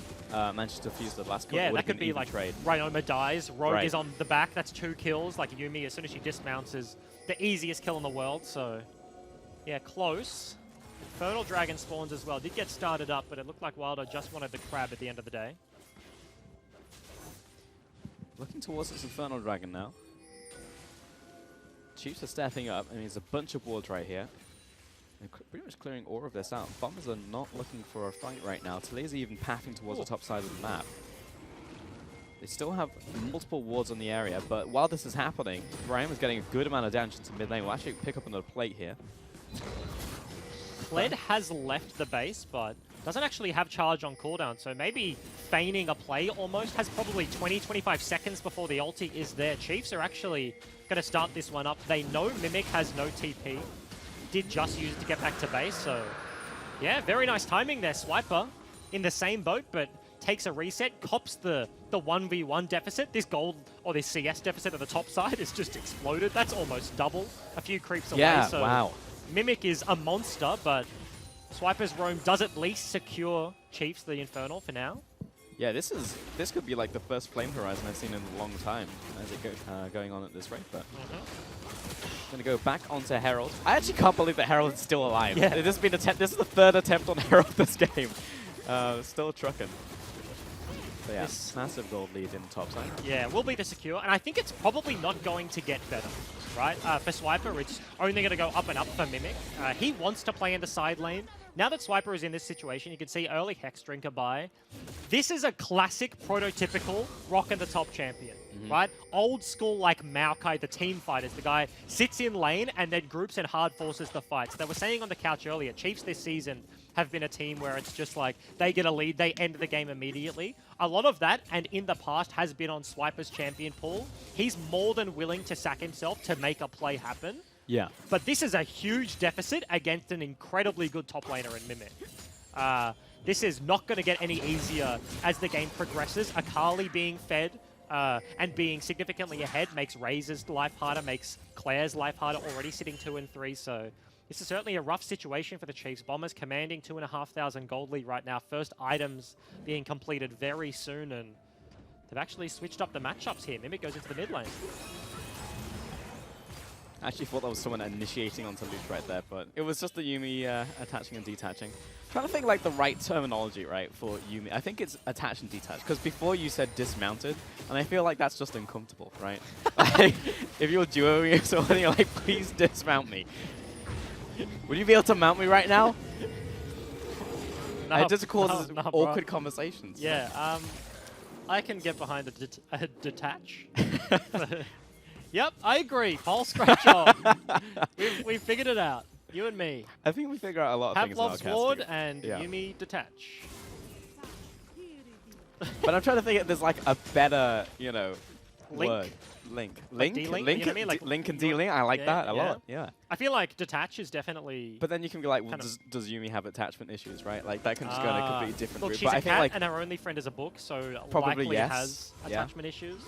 [SPEAKER 5] managed to fuse the last kill.
[SPEAKER 6] Yeah, that could be like
[SPEAKER 5] trade.
[SPEAKER 6] Ryoma dies, Rogue
[SPEAKER 5] Right.
[SPEAKER 6] is on the back, that's 2 kills. Like Yuumi, as soon as she dismounts, is the easiest kill in the world. So, yeah, close. Infernal Dragon spawns as well. Did get started up, but it looked like Wilder just wanted the crab at the end of the day.
[SPEAKER 5] Looking towards this Infernal Dragon now. Chiefs are stepping up. I mean, there's a bunch of wards right here. They're pretty much clearing all of this out. Bombers are not looking for a fight right now. Talaze even pathing towards the top side of the map. They still have multiple wards on the area, but while this is happening, Ryan was getting a good amount of damage into mid lane. We'll actually pick up another plate here.
[SPEAKER 6] Kled has left the base, but doesn't actually have charge on cooldown, so maybe feigning a play almost. Has probably 20-25 seconds before the ulti is there. Chiefs are actually going to start this one up. They know Mimic has no TP. Did just use it to get back to base, so yeah, very nice timing there. Swiper in the same boat, but takes a reset, cops the 1v1 deficit. This gold, or this CS deficit at the top side is just exploded. That's almost double, a few creeps away.
[SPEAKER 5] Yeah,
[SPEAKER 6] so
[SPEAKER 5] wow.
[SPEAKER 6] Mimic is a monster, but Swiper's roam does at least secure Chiefs the Infernal for now.
[SPEAKER 5] Yeah, this could be like the first Flame Horizon I've seen in a long time as it going on at this rate, but gonna go back onto Herald. I actually can't believe that Herald is still alive.
[SPEAKER 6] Yeah.
[SPEAKER 5] This is the third attempt on Herald this game. Still trucking. So yeah, massive gold lead in the top side.
[SPEAKER 6] Yeah, will be the secure, and I think it's probably not going to get better, right? For Swiper, it's only going to go up and up for Mimic. He wants to play in the side lane. Now that Swiper is in this situation, you can see early Hex Drinker buy. This is a classic, prototypical Rock and the Top champion, right? Old school like Maokai, the team fighters. The guy sits in lane and then groups and hard forces the fights. They were saying on the couch earlier, Chiefs this season have been a team where it's just like they get a lead, they end the game immediately. A lot of that, and in the past, has been on Swiper's champion pool. He's more than willing to sack himself to make a play happen.
[SPEAKER 5] Yeah.
[SPEAKER 6] But this is a huge deficit against an incredibly good top laner in Mimic. This is not going to get any easier as the game progresses. Akali being fed and being significantly ahead makes Razor's life harder, makes Claire's life harder, already sitting 2 and 3, so this is certainly a rough situation for the Chiefs. Bombers commanding 2,500 gold lead right now. First items being completed very soon, and they've actually switched up the matchups here. Mimic goes into the mid lane.
[SPEAKER 5] I actually thought that was someone initiating onto Luke right there, but it was just the Yuumi attaching and detaching. Trying to think like the right terminology, right, for Yuumi. I think it's attach and detach, because before you said dismounted, and I feel like that's just uncomfortable, right? Like, if you're duoing or something, you're like, please dismount me. Would you be able to mount me right now?
[SPEAKER 6] No,
[SPEAKER 5] it just causes
[SPEAKER 6] no,
[SPEAKER 5] awkward conversations.
[SPEAKER 6] Yeah, I can get behind a detach. Yep, I agree. Pulse, great job. we figured it out. You and me.
[SPEAKER 5] I think we figure out a lot of things in our
[SPEAKER 6] Pavlov's Ward
[SPEAKER 5] casting.
[SPEAKER 6] and Yuumi detach.
[SPEAKER 5] But I'm trying to think if there's like a better, you know,
[SPEAKER 6] Link?
[SPEAKER 5] word. Link.
[SPEAKER 6] Like
[SPEAKER 5] Link?
[SPEAKER 6] D-Link,
[SPEAKER 5] Link,
[SPEAKER 6] you know what I mean? Like,
[SPEAKER 5] Link and D-Link. I like that a lot. Yeah.
[SPEAKER 6] I feel like detach is definitely...
[SPEAKER 5] But then you can be like, well,
[SPEAKER 6] kind of-
[SPEAKER 5] does Yuumi have attachment issues, right? Like that can just go in a completely different
[SPEAKER 6] Look,
[SPEAKER 5] route.
[SPEAKER 6] she's
[SPEAKER 5] But
[SPEAKER 6] a
[SPEAKER 5] I think
[SPEAKER 6] cat
[SPEAKER 5] like
[SPEAKER 6] and her only friend is a book, so
[SPEAKER 5] probably
[SPEAKER 6] likely
[SPEAKER 5] yes.
[SPEAKER 6] has
[SPEAKER 5] Yeah.
[SPEAKER 6] attachment issues.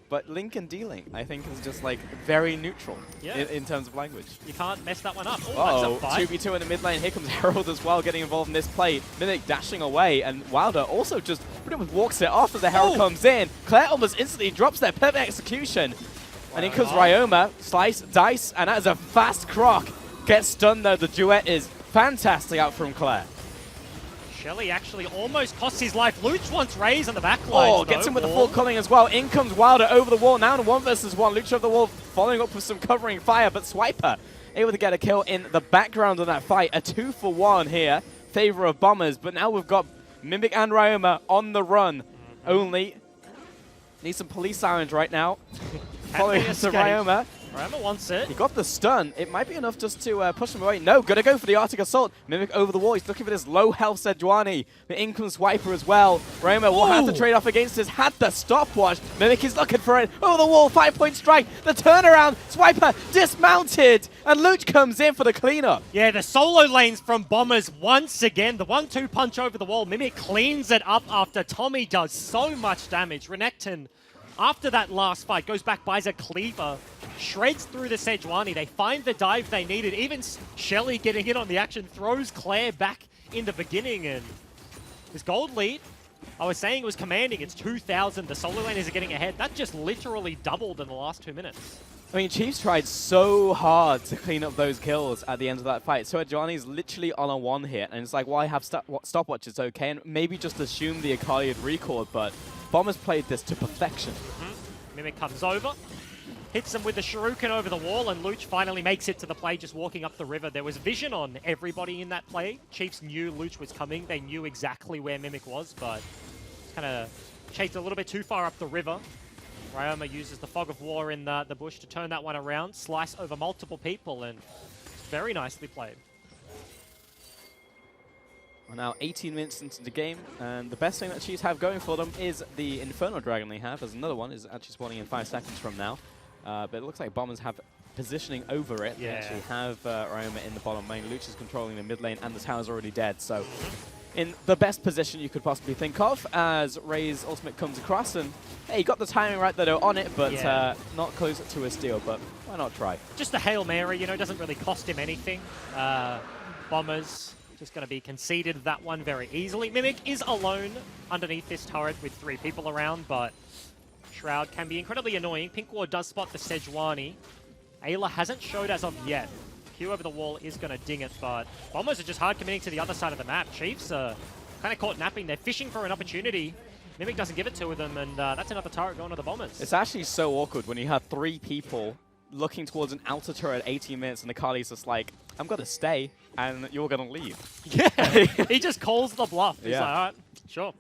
[SPEAKER 5] But Link and D-Link, I think, is just like very neutral
[SPEAKER 6] Yeah.
[SPEAKER 5] in terms of language.
[SPEAKER 6] You can't mess that one up.
[SPEAKER 5] Oh,
[SPEAKER 6] That's a fight.
[SPEAKER 5] 2v2 in the mid lane. Here comes Herald as well, getting involved in this play. Mimic dashing away, and Wilder also just pretty much walks it off as the Herald comes in. Claire almost instantly drops their perfect execution. And in comes Ryoma, slice, dice, and that is a fast croc. Gets stunned though. The duet is fantastic out from Claire.
[SPEAKER 6] Shelly actually almost costs his life. Luch wants Raze on the back line.
[SPEAKER 5] Oh, gets him with the full culling as well. In comes Wilder over the wall. Now in 1 versus 1. Lucha over the wall, following up with some covering fire. But Swiper able to get a kill in the background of that fight. A 2-for-1 here. Favor of Bombers. But now we've got Mimic and Ryoma on the run. Only need some police sirens right now. Following us to Ryoma.
[SPEAKER 6] Ryoma wants it.
[SPEAKER 5] He got the stun. It might be enough just to push him away. No, gonna go for the Arctic Assault. Mimic over the wall. He's looking for this low health Sejuani. The in comes Swiper as well. Ryoma will have to trade off against this. Had the stopwatch. Mimic is looking for it. Over the wall. 5-point strike. The turnaround. Swiper dismounted. And Luch comes in for the cleanup.
[SPEAKER 6] Yeah, the solo lanes from Bombers once again. The 1-2 punch over the wall. Mimic cleans it up after Tommy does so much damage. Renekton, after that last fight, goes back, buys a cleaver, shreds through the Sejuani. They find the dive they needed. Even Shelly getting in on the action throws Claire back in the beginning. And this gold lead, I was saying it was commanding. It's 2,000. The solo laners are getting ahead. That just literally doubled in the last 2 minutes.
[SPEAKER 5] I mean, Chiefs tried so hard to clean up those kills at the end of that fight. So Sejuani's literally on a 1 hit. And it's like, why have stopwatch? It's okay. And maybe just assume the Akali had recalled, but Bombers played this to perfection.
[SPEAKER 6] Mimic comes over. Hits him with the shuriken over the wall, and Luch finally makes it to the play just walking up the river. There was vision on everybody in that play. Chiefs knew Luch was coming. They knew exactly where Mimic was, but kind of chased a little bit too far up the river. Ryoma uses the fog of war in the bush to turn that one around, slice over multiple people, and very nicely played.
[SPEAKER 5] We're now 18 minutes into the game, and the best thing that Chiefs have going for them is the Inferno Dragon they have. There's another one, is actually spawning in 5 seconds from now. But it looks like Bombers have positioning over it. They actually have Ryoma in the bottom lane. Luch is controlling the mid lane, and the tower's already dead. So in the best position you could possibly think of as Ray's ultimate comes across. And hey, he got the timing right that they're on it, but not close to a steal. But why not try?
[SPEAKER 6] Just a Hail Mary, you know, doesn't really cost him anything. Bombers just going to be conceded that one very easily. Mimic is alone underneath this turret with 3 people around, but Shroud can be incredibly annoying. Pink Ward does spot the Sejuani. Ayla hasn't showed as of yet. Q over the wall is going to ding it, but Bombers are just hard committing to the other side of the map. Chiefs are kind of caught napping. They're fishing for an opportunity. Mimic doesn't give it to them, and that's another turret going to the Bombers.
[SPEAKER 5] It's actually so awkward when you have 3 people looking towards an outer turret at 18 minutes, and the Akali's just like, I'm going to stay, and you're going to leave.
[SPEAKER 6] Yeah, he just calls the bluff. He's like, all right, sure.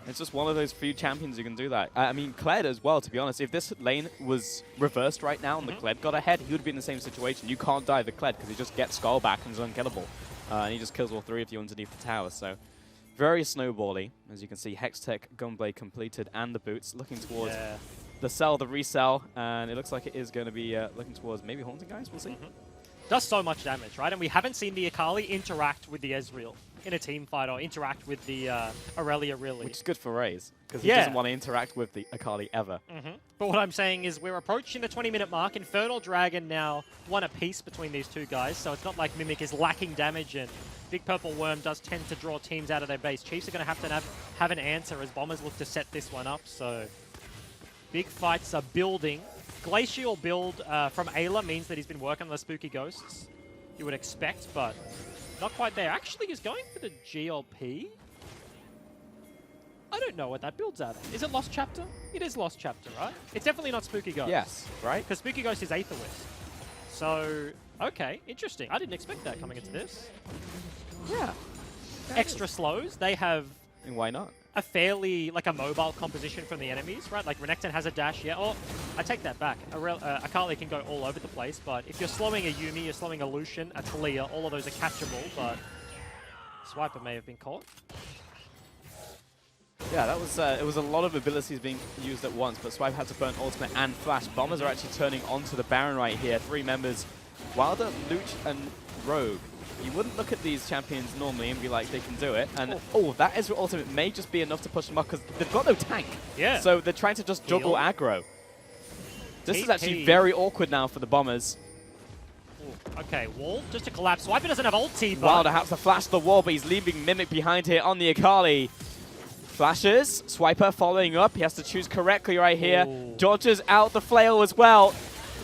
[SPEAKER 5] It's just one of those few champions who can do that. I mean, Kled as well, to be honest. If this lane was reversed right now and the Kled got ahead, he would be in the same situation. You can't die the Kled because he just gets Skull back and is unkillable. And he just kills all 3 of you underneath the tower. So very snowbally. As you can see, Hextech, Gunblade completed, and the boots looking towards the sell, the resell. And it looks like it is going to be looking towards maybe Haunting Guys. We'll see.
[SPEAKER 6] Does so much damage, right? And we haven't seen the Akali interact with the Ezreal in a team fight or interact with the Aurelia, really.
[SPEAKER 5] Which is good for Raze, because he doesn't want to interact with the Akali ever.
[SPEAKER 6] But what I'm saying is we're approaching the 20-minute mark. Infernal Dragon now 1 apiece between these 2 guys, so it's not like Mimic is lacking damage, and Big Purple Worm does tend to draw teams out of their base. Chiefs are going to have an answer as Bombers look to set this one up, so big fights are building. Glacial build from Ayla means that he's been working on the Spooky Ghosts, you would expect, but not quite there. Actually, he's going for the GLP. I don't know what that build's at. Is it Lost Chapter? It is Lost Chapter, right? It's definitely not Spooky Ghost.
[SPEAKER 5] Yes, right?
[SPEAKER 6] Because Spooky Ghost is Aether Wisp. So, okay, interesting. I didn't expect that coming into this.
[SPEAKER 5] Yeah.
[SPEAKER 6] Extra slows. They have...
[SPEAKER 5] And why not?
[SPEAKER 6] A fairly, like, a mobile composition from the enemies, right? Like, Renekton has a dash, oh, I take that back. Akali can go all over the place, but if you're slowing a Yuumi, you're slowing a Lucian, a Talia, all of those are catchable, but Swiper may have been caught.
[SPEAKER 5] Yeah, that was it was a lot of abilities being used at once, but Swipe had to burn ultimate and flash. Bombers are actually turning onto the Baron right here. 3 members, Wilder, Luch, and Rogue. You wouldn't look at these champions normally and be like, they can do it. And, that Ezreal ultimate may just be enough to push them up because they've got no tank.
[SPEAKER 6] Yeah.
[SPEAKER 5] So they're trying to just juggle aggro. This is actually very awkward now for the Bombers.
[SPEAKER 6] Okay, wall just to collapse. Swiper doesn't have ulti, but...
[SPEAKER 5] Wilder has to flash the wall, but he's leaving Mimic behind here on the Akali. Flashes, Swiper following up. He has to choose correctly right here. Dodges out the flail as well.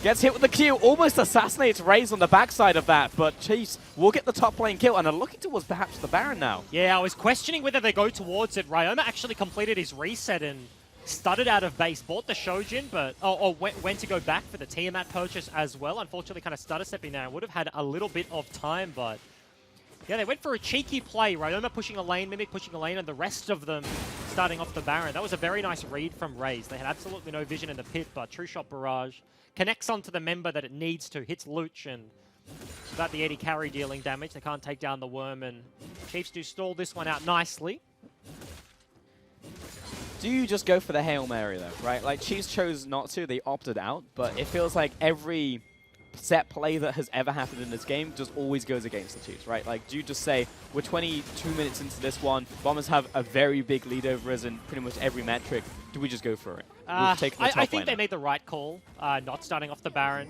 [SPEAKER 5] Gets hit with the Q, almost assassinates Raze on the backside of that, but Chiefs will get the top lane kill and are looking towards perhaps the Baron now.
[SPEAKER 6] Yeah, I was questioning whether they go towards it. Ryoma actually completed his reset and studded out of base, bought the Shojin, but went to go back for the Tiamat purchase as well. Unfortunately, kind of stutter stepping there. Would have had a little bit of time, but yeah, they went for a cheeky play. Ryoma pushing a lane, Mimic pushing a lane, and the rest of them starting off the Baron. That was a very nice read from Raze. They had absolutely no vision in the pit, but True Shot Barrage connects onto the member that it needs to, hits Luch, and without the 80 carry dealing damage, they can't take down the Worm, and Chiefs do stall this one out nicely.
[SPEAKER 5] Do you just go for the Hail Mary though, right? Like, Chiefs chose not to, they opted out, but it feels like every set play that has ever happened in this game just always goes against the Chiefs, right? Like, do you just say, we're 22 minutes into this one, Bombers have a very big lead over us in pretty much every metric, do we just go for it?
[SPEAKER 6] I think they made the right call, not starting off the Baron.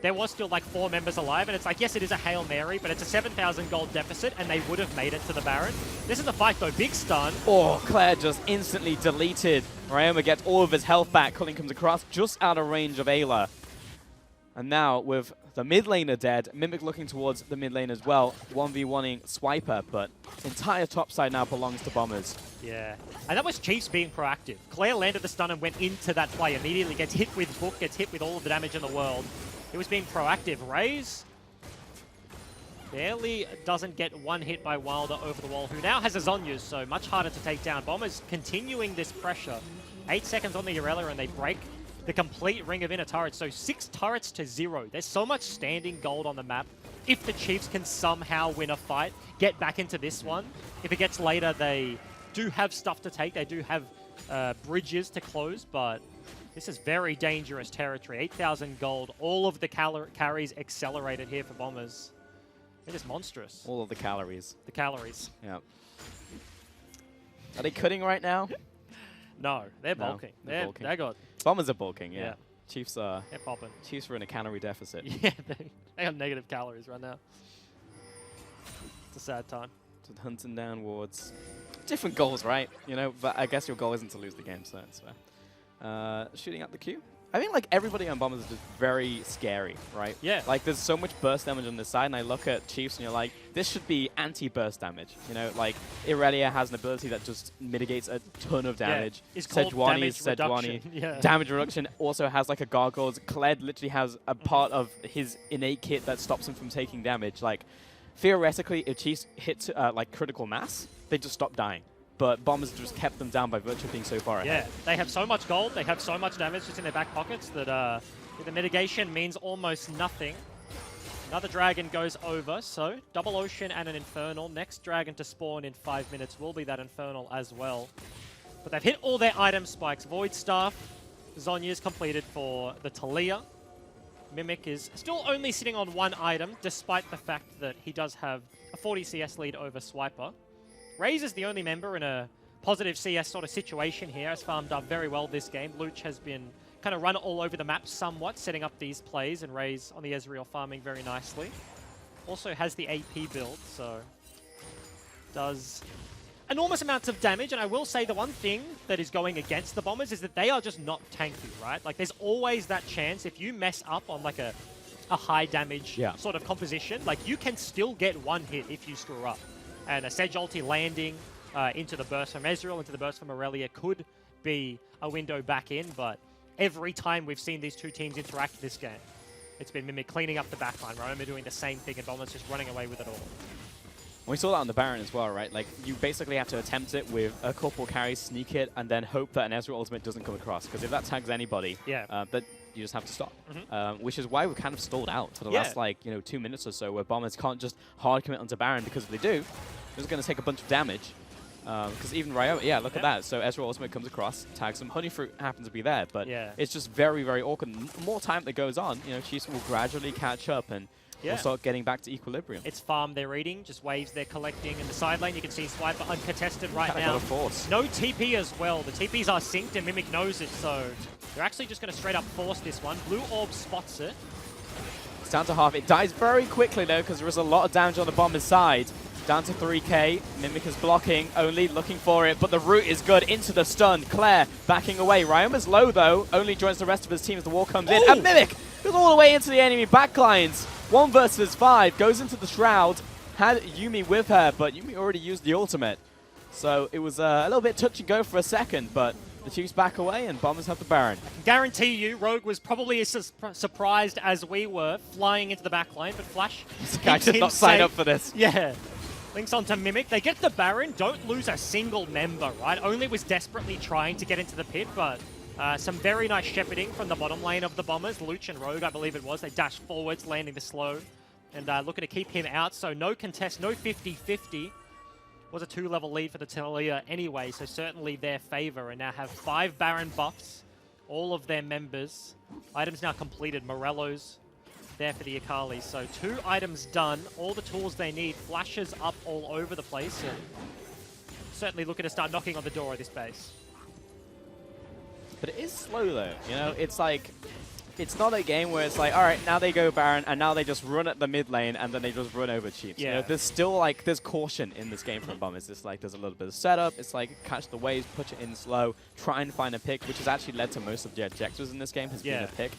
[SPEAKER 6] There was still like 4 members alive, and it's like, yes, it is a Hail Mary, but it's a 7,000 gold deficit, and they would have made it to the Baron. This is a fight, though. Big stun.
[SPEAKER 5] Oh, Claire just instantly deleted. Ryoma gets all of his health back. Culling comes across just out of range of Ayla. And now, with the mid laner dead, Mimic looking towards the mid lane as well, 1v1ing Swiper, but entire top side now belongs to Bombers.
[SPEAKER 6] Yeah. And that was Chiefs being proactive. Claire landed the stun and went into that play immediately, gets hit with Book, gets hit with all of the damage in the world. It was being proactive. Raze barely doesn't get one hit by Wilder over the wall, who now has a Zonyas, so much harder to take down. Bombers continuing this pressure. 8 seconds on the Irelia, and they break the complete ring of inner turrets. So 6 turrets to 0. There's so much standing gold on the map. If the Chiefs can somehow win a fight, get back into this one. If it gets later, they do have stuff to take. They do have bridges to close, but this is very dangerous territory. 8,000 gold. All of the carries accelerated here for Bombers. It is monstrous.
[SPEAKER 5] All of the calories.
[SPEAKER 6] The calories.
[SPEAKER 5] Yeah. Are they cutting right now?
[SPEAKER 6] No, they're bulking.
[SPEAKER 5] They're bulking.
[SPEAKER 6] They got...
[SPEAKER 5] Bombers are bulking, yeah.
[SPEAKER 6] Yeah.
[SPEAKER 5] Chiefs are...
[SPEAKER 6] They're popping.
[SPEAKER 5] Chiefs are in a calorie deficit.
[SPEAKER 6] Yeah, they have negative calories right now. It's a sad time.
[SPEAKER 5] So hunting down wards. Different goals, right? You know, but I guess your goal isn't to lose the game, so that's fair. Shooting up the queue. I think like everybody on Bombers is just very scary, right?
[SPEAKER 6] Yeah.
[SPEAKER 5] Like there's so much burst damage on this side, and I look at Chiefs and you're like, this should be anti-burst damage. You know, like Irelia has an ability that just mitigates a ton of damage.
[SPEAKER 6] Yeah. It's called damage reduction.
[SPEAKER 5] Yeah. Damage reduction also has like a gargoyles. Kled literally has a part of his innate kit that stops him from taking damage. Like theoretically, if Chiefs hit like critical mass, they just stop dying. But Bombers just kept them down by virtue of being so far ahead.
[SPEAKER 6] Yeah, they have so much gold, they have so much damage just in their back pockets that the mitigation means almost nothing. Another dragon goes over, so double ocean and an infernal. Next dragon to spawn in 5 minutes will be that infernal as well. But they've hit all their item spikes. Void Staff, Zonyas completed for the Talia. Mimic is still only sitting on 1 item, despite the fact that he does have a 40 CS lead over Swiper. Raze is the only member in a positive CS sort of situation here. Has farmed up very well this game. Luch has been kind of run all over the map somewhat, setting up these plays, and Raze on the Ezreal farming very nicely. Also has the AP build, so does enormous amounts of damage. And I will say the one thing that is going against the Bombers is that they are just not tanky, right? Like there's always that chance if you mess up on like a high damage sort of composition, like you can still get one hit if you screw up. And a Sedge ulti landing into the burst from Ezreal, into the burst from Irelia could be a window back in, but every time we've seen these two teams interact this game, it's been Mimic cleaning up the backline, Roma doing the same thing, and Bombers just running away with it all.
[SPEAKER 5] We saw that on the Baron as well, right? Like, you basically have to attempt it with a couple carries, sneak it, and then hope that an Ezreal ultimate doesn't come across, because if that tags anybody, that you just have to stop. Which is why we kind of stalled out for the last, like, 2 minutes or so, where Bombers can't just hard commit onto Baron, because if they do, they're just going to take a bunch of damage. Because even Ryoma, look at that. So Ezreal ultimate comes across, tags him. Honeyfruit happens to be there, but it's just very, very awkward. The more time that goes on, Chiefs will gradually catch up and we'll start getting back to equilibrium.
[SPEAKER 6] It's farm they're eating, just waves they're collecting. In the side lane, you can see Swiper uncontested right now.
[SPEAKER 5] Force.
[SPEAKER 6] No TP as well. The TPs are synced and Mimic knows it, so they're actually just going to straight up force this one. Blue Orb spots it.
[SPEAKER 5] It's down to half. It dies very quickly, though, because there is a lot of damage on the Bomber's side. Down to 3k. Mimic is blocking, only looking for it, but the root is good into the stun. Claire backing away. Ryoma's low, though, only joins the rest of his team as the wall comes in. And Mimic goes all the way into the enemy backlines. 1 versus 5, goes into the Shroud. Had Yuumi with her, but Yuumi already used the ultimate. So it was a little bit touch and go for a second, but the Chiefs back away and Bombers have the Baron.
[SPEAKER 6] I can guarantee you, Rogue was probably as surprised as we were flying into the backline, but Flash
[SPEAKER 5] This guy did not sign up for this.
[SPEAKER 6] Yeah. Links onto Mimic. They get the Baron, don't lose a single member, right? Only was desperately trying to get into the pit, but some very nice shepherding from the bottom lane of the Bombers. Luch and Rogue, I believe it was. They dashed forwards, landing the slow, and looking to keep him out. So no contest, no 50-50. Was a 2-level lead for the Talia anyway, so certainly their favor, and now have 5 Baron buffs, all of their members. Items now completed. Morello's there for the Akali. So 2 items done, all the tools they need. Flashes up all over the place, and certainly looking to start knocking on the door of this base.
[SPEAKER 5] But it is slow, though. It's like, it's not a game where it's like, all right, now they go Baron, and now they just run at the mid lane, and then they just run over Chiefs. There's still, like, there's caution in this game from Bombers. It's like, there's a little bit of setup. It's like, catch the waves, push it in slow, try and find a pick, which has actually led to most of the objectives in this game, has been a pick.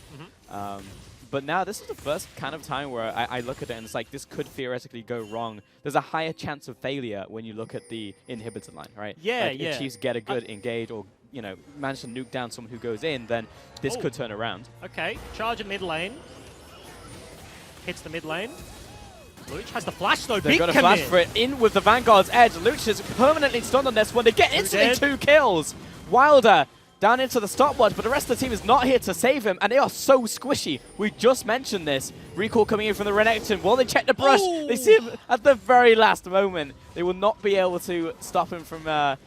[SPEAKER 5] But now this is the first kind of time where I look at it and it's like this could theoretically go wrong. There's a higher chance of failure when you look at the inhibitor line, right?
[SPEAKER 6] Yeah,
[SPEAKER 5] like if Chiefs get a good engage or manage to nuke down someone who goes in, then this could turn around.
[SPEAKER 6] Okay, charge in mid lane. Hits the mid lane. Luch has the flash though.
[SPEAKER 5] They've got a flash for it. In with the Vanguard's edge. Luch is permanently stunned on this one. They get instantly 2 kills. Wilder down into the stopwatch, but the rest of the team is not here to save him, and they are so squishy. We just mentioned this. Recall coming in from the Renekton. While they check the brush, they see him at the very last moment. They will not be able to stop him from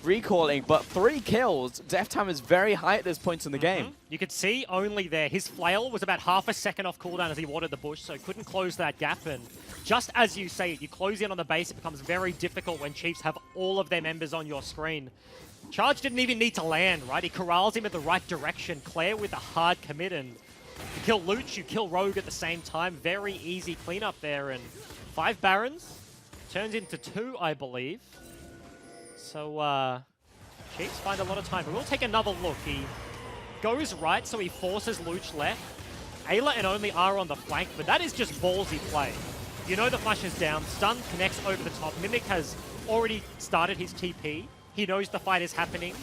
[SPEAKER 5] recalling, but 3 kills. Death time is very high at this point in the game.
[SPEAKER 6] You could see only there, his flail was about half a second off cooldown as he watered the bush, so couldn't close that gap. And just as you say, you close in on the base, it becomes very difficult when Chiefs have all of their members on your screen. Charge didn't even need to land, right? He corrals him in the right direction. Claire with a hard commit, and you kill Luch, you kill Rogue at the same time. Very easy cleanup there, and 5 Barons turns into 2, I believe. So, Chiefs find a lot of time. But we'll take another look. He goes right, so he forces Luch left. Ayla and Only are on the flank, but that is just ballsy play. You know the flash is down. Stun connects over the top. Mimic has already started his TP. He knows the fight is happening.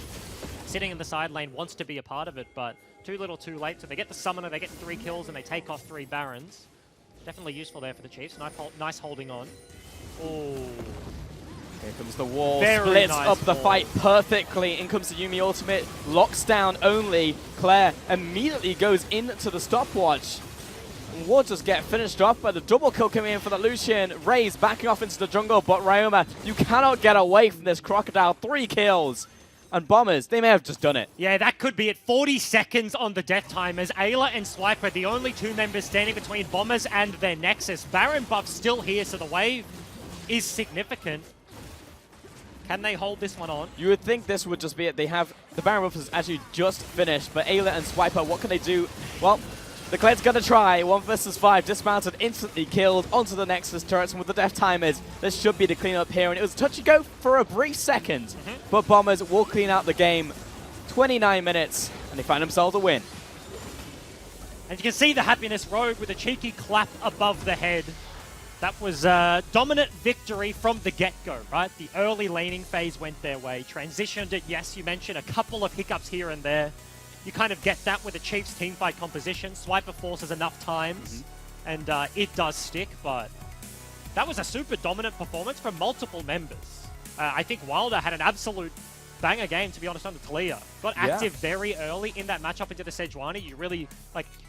[SPEAKER 6] Sitting in the side lane, wants to be a part of it, but too little too late. So they get the summoner, they get 3 kills, and they take off 3 Barons. Definitely useful there for the Chiefs. Nice holding on. Oh.
[SPEAKER 5] Here comes the wall,
[SPEAKER 6] Very
[SPEAKER 5] splits
[SPEAKER 6] nice
[SPEAKER 5] up the
[SPEAKER 6] wall.
[SPEAKER 5] fight perfectly. In comes the Yuumi ultimate, locks down Only. Claire immediately goes into the stopwatch. And will just get finished off by the double kill coming in for the Lucian. Raze backing off into the jungle, but Ryoma, you cannot get away from this Crocodile. 3 kills. And Bombers, they may have just done it.
[SPEAKER 6] Yeah, that could be it. 40 seconds on the death time as Ayla and Swiper, the only 2 members standing between Bombers and their Nexus. Baron buff still here, so the wave is significant. Can they hold this one on?
[SPEAKER 5] You would think this would just be it. They have the Baron buff is actually just finished, but Ayla and Swiper, what can they do? Well, the Cled's gonna try. 1 versus 5, dismounted, instantly killed onto the Nexus turrets, and with the death timers, this should be the cleanup here. And it was touch and go for a brief second, but Bombers will clean out the game. 29 minutes, and they find themselves a win.
[SPEAKER 6] And you can see the happiness. Rogue with a cheeky clap above the head. That was a dominant victory from the get-go, right? The early laning phase went their way. Transitioned it, yes, you mentioned a couple of hiccups here and there. You kind of get that with the Chiefs teamfight composition. Swiper forces enough times, and it does stick, but that was a super dominant performance from multiple members. I think Wilder had an absolute banger game, to be honest, on the Talia. Got active very early in that matchup into the Sejuani. You really,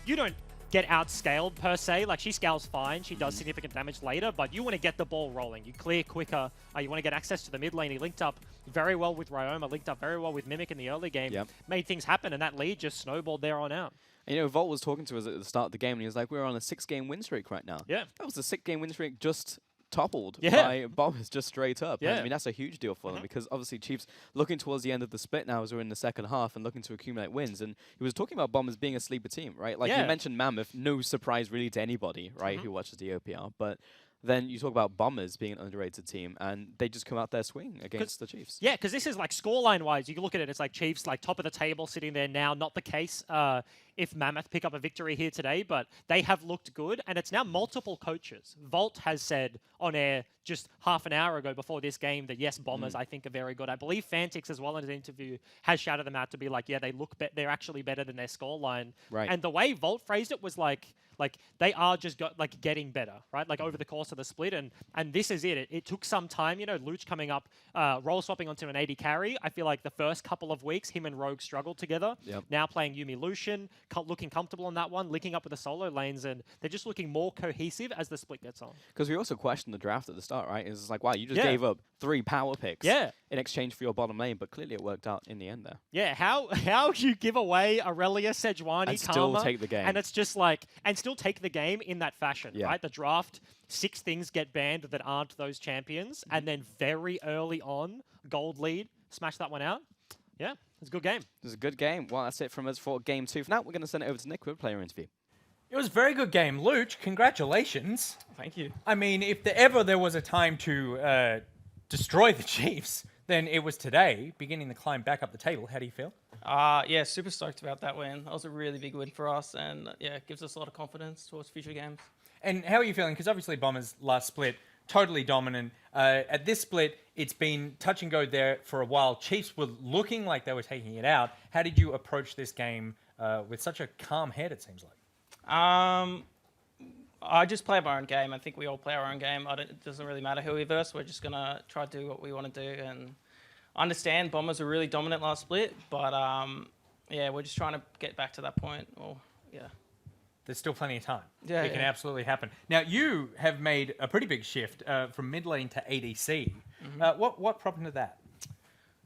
[SPEAKER 6] you don't get outscaled per se. She scales fine. She does significant damage later, but you want to get the ball rolling. You clear quicker. You want to get access to the mid lane. He linked up very well with Ryoma, linked up very well with Mimic in the early game. Made things happen, and that lead just snowballed there on out.
[SPEAKER 5] And, Volt was talking to us at the start of the game, and he was like, we're on a 6-game win streak right now.
[SPEAKER 6] Yeah.
[SPEAKER 5] That was a 6-game win streak just toppled by Bombers just straight up.
[SPEAKER 6] Yeah.
[SPEAKER 5] I mean, that's a huge deal for them because obviously Chiefs looking towards the end of the split now as we're in the second half and looking to accumulate wins. And he was talking about Bombers being a sleeper team, right? You mentioned Mammoth, no surprise really to anybody, right, who watches the OPL. But then you talk about Bombers being an underrated team, and they just come out there swinging against the Chiefs.
[SPEAKER 6] Yeah, because this is scoreline-wise, you can look at it, it's Chiefs top of the table sitting there now. Not the case if Mammoth pick up a victory here today, but they have looked good, and it's now multiple coaches. Volt has said on air just half an hour ago before this game that yes, Bombers I think are very good. I believe Fantix as well in his interview has shouted them out to be yeah, they look they're actually better than their scoreline.
[SPEAKER 5] Right.
[SPEAKER 6] And the way Volt phrased it was like they are just getting better, right? Over the course of the split, and this is it. It took some time, Luch coming up, role swapping onto an AD carry. I feel like the first couple of weeks, him and Rogue struggled together.
[SPEAKER 5] Yep.
[SPEAKER 6] Now playing Yuumi Lucian, looking comfortable on that one, linking up with the solo lanes, and they're just looking more cohesive as the split gets on.
[SPEAKER 5] Because we also questioned the draft at the start, right? It's wow, you just gave up 3 power picks in exchange for your bottom lane, but clearly it worked out in the end there.
[SPEAKER 6] Yeah, how you give away Aurelia, Sejuani,
[SPEAKER 5] And
[SPEAKER 6] Karma,
[SPEAKER 5] still take the game.
[SPEAKER 6] and it's just and still take the game in that fashion, right? The draft, 6 things get banned that aren't those champions, and then very early on, gold lead, smash that one out. Yeah, it's a good game.
[SPEAKER 5] It was a good game. Well, that's it from us for Game 2. For now, we're going to send it over to Nick with a player interview.
[SPEAKER 4] It was a very good game. Luch, congratulations.
[SPEAKER 8] Thank you.
[SPEAKER 4] I mean, if ever there was a time to destroy the Chiefs, than it was today, beginning the climb back up the table. How do you feel?
[SPEAKER 8] Yeah, super stoked about that win. That was a really big win for us, and yeah, it gives us a lot of confidence towards future games.
[SPEAKER 4] And how are you feeling? Because obviously Bombers last split, totally dominant. At this split, it's been touch and go there for a while. Chiefs were looking like they were taking it out. How did you approach this game with such a calm head, it seems like?
[SPEAKER 8] I just play my own game. I think we all play our own game. It doesn't really matter who we verse. We're just going to try to do what we want to do. And I understand Bombers were really dominant last split, but yeah, we're just trying to get back to that point. Well, yeah.
[SPEAKER 4] There's still plenty of time.
[SPEAKER 8] Yeah,
[SPEAKER 4] It can absolutely happen. Now, you have made a pretty big shift from mid lane to ADC. What prompted that?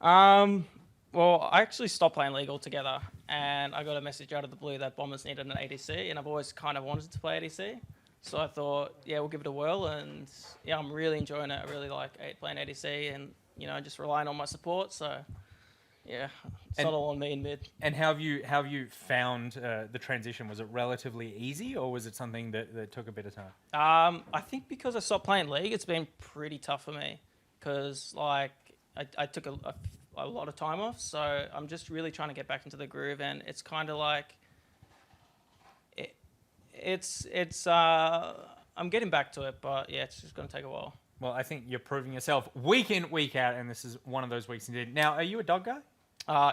[SPEAKER 8] Well, I actually stopped playing League altogether, and I got a message out of the blue that Bombers needed an ADC, and I've always kind of wanted to play ADC. So I thought, yeah, we'll give it a whirl, and yeah, I'm really enjoying it. I really like playing ADC, and just relying on my support. So yeah, it's not all on me in mid.
[SPEAKER 4] And how have you found the transition? Was it relatively easy, or was it something that took a bit of time?
[SPEAKER 8] I think because I stopped playing League, it's been pretty tough for me, because like I took a lot of time off. So I'm just really trying to get back into the groove, and it's kind of like I'm getting back to it, but yeah, it's just going to take a while.
[SPEAKER 4] Well, I think you're proving yourself week in, week out, and this is one of those weeks indeed. Now, are you a dog guy?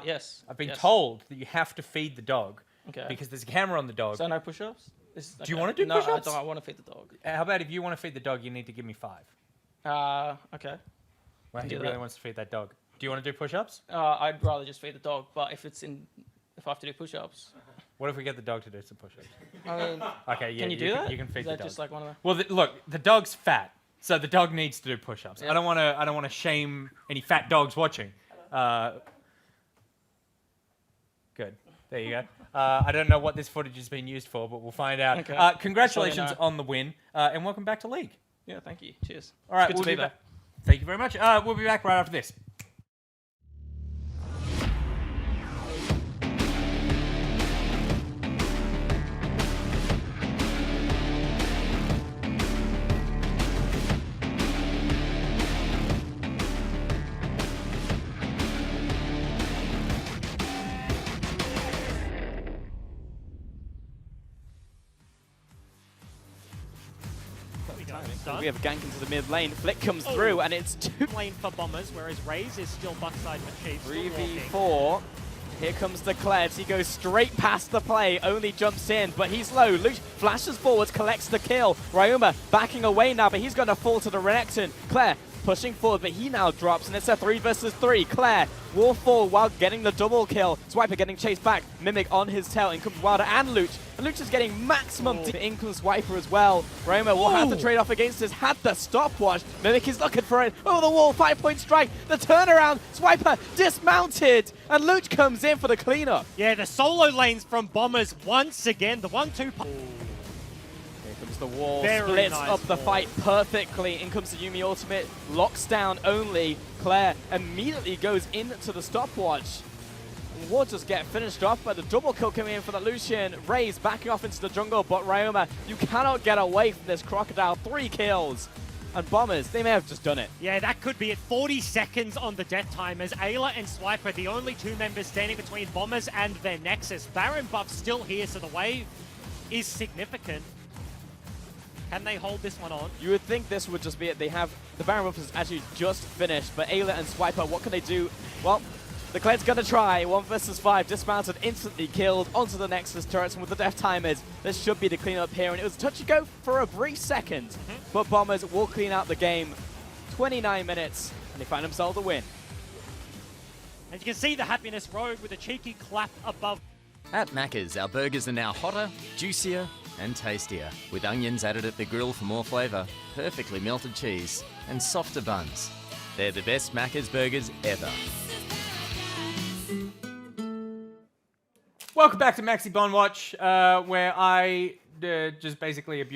[SPEAKER 8] Yes.
[SPEAKER 4] I've been told that you have to feed the dog because there's a camera on the dog.
[SPEAKER 8] So no push-ups?
[SPEAKER 4] Do you want to do push-ups?
[SPEAKER 8] No, I don't want to feed the dog.
[SPEAKER 4] How about if you want to feed the dog, you need to give me 5.
[SPEAKER 8] Okay.
[SPEAKER 4] Well, he really wants to feed that dog. Do you want to do push-ups?
[SPEAKER 8] I'd rather just feed the dog, but if I have to do push-ups.
[SPEAKER 4] What if we get the dog to do some push-ups?
[SPEAKER 8] I mean,
[SPEAKER 4] okay, yeah,
[SPEAKER 8] can you do that?
[SPEAKER 4] You can feed
[SPEAKER 8] Is
[SPEAKER 4] the
[SPEAKER 8] that
[SPEAKER 4] dog.
[SPEAKER 8] just like one of the...
[SPEAKER 4] Well, look, the dog's fat, so the dog needs to do push-ups. Yeah. I don't want to shame any fat dogs watching. Good. There you go. I don't know what this footage has been used for, but we'll find out.
[SPEAKER 8] Okay.
[SPEAKER 4] Congratulations on the win, and welcome back to League.
[SPEAKER 8] Yeah, thank you. Cheers.
[SPEAKER 4] All right,
[SPEAKER 8] Good to be back.
[SPEAKER 4] Thank you very much. We'll be back right after this.
[SPEAKER 5] We have gank into the mid lane. Flick comes through, and it's 2
[SPEAKER 6] lane for Bombers, whereas Raze is still backside for Chiefs.
[SPEAKER 5] 3v4. Here comes the Kleds. He goes straight past the play, only jumps in, but he's low. Luke flashes forwards, collects the kill. Ryoma backing away now, but he's going to fall to the Renekton. Claire pushing forward, but he now drops, and it's a 3 versus 3. Claire will fall while getting the double kill. Swiper getting chased back. Mimic on his tail. In comes Wilder and Luch. And Luch is getting maximum. In comes Swiper as well. Roma will have to trade off against this. Had the stopwatch. Mimic is looking for it. Over the wall. 5-point strike. The turnaround. Swiper dismounted. And Luch comes in for the cleanup.
[SPEAKER 6] Yeah, the solo lanes from Bombers once again. The 1-2.
[SPEAKER 5] The wall
[SPEAKER 6] Very
[SPEAKER 5] splits
[SPEAKER 6] nice
[SPEAKER 5] up the
[SPEAKER 6] wall.
[SPEAKER 5] fight perfectly. In comes the Yumi ultimate, locks down only. Claire immediately goes into the stopwatch. Will just get finished off by the double kill coming in for the Lucian. Raze backing off into the jungle, but Ryoma, you cannot get away from this Crocodile. 3 kills. And Bombers, they may have just done it.
[SPEAKER 6] Yeah, that could be it. 40 seconds on the death time as Ayla and Swiper, the only 2 members standing between Bombers and their Nexus. Baron buff still here, so the wave is significant. Can they hold this one on?
[SPEAKER 5] You would think this would just be it. They have the Baron buff is actually just finished, but Ayla and Swiper, what can they do? Well, the Kled's gonna try 1 versus 5, dismounted, instantly killed onto the Nexus turrets, and with the death timers, this should be the cleanup here. And it was touch and go for a brief second, but Bombers will clean out the game. 29 minutes, and they find themselves a win.
[SPEAKER 6] And you can see the happiness road with a cheeky clap above.
[SPEAKER 1] At Macca's, our burgers are now hotter, juicier, and tastier, with onions added at the grill for more flavour, perfectly melted cheese, and softer buns. They're the best Macca's burgers ever.
[SPEAKER 4] Welcome back to Maxi Bond Watch, where I just basically abuse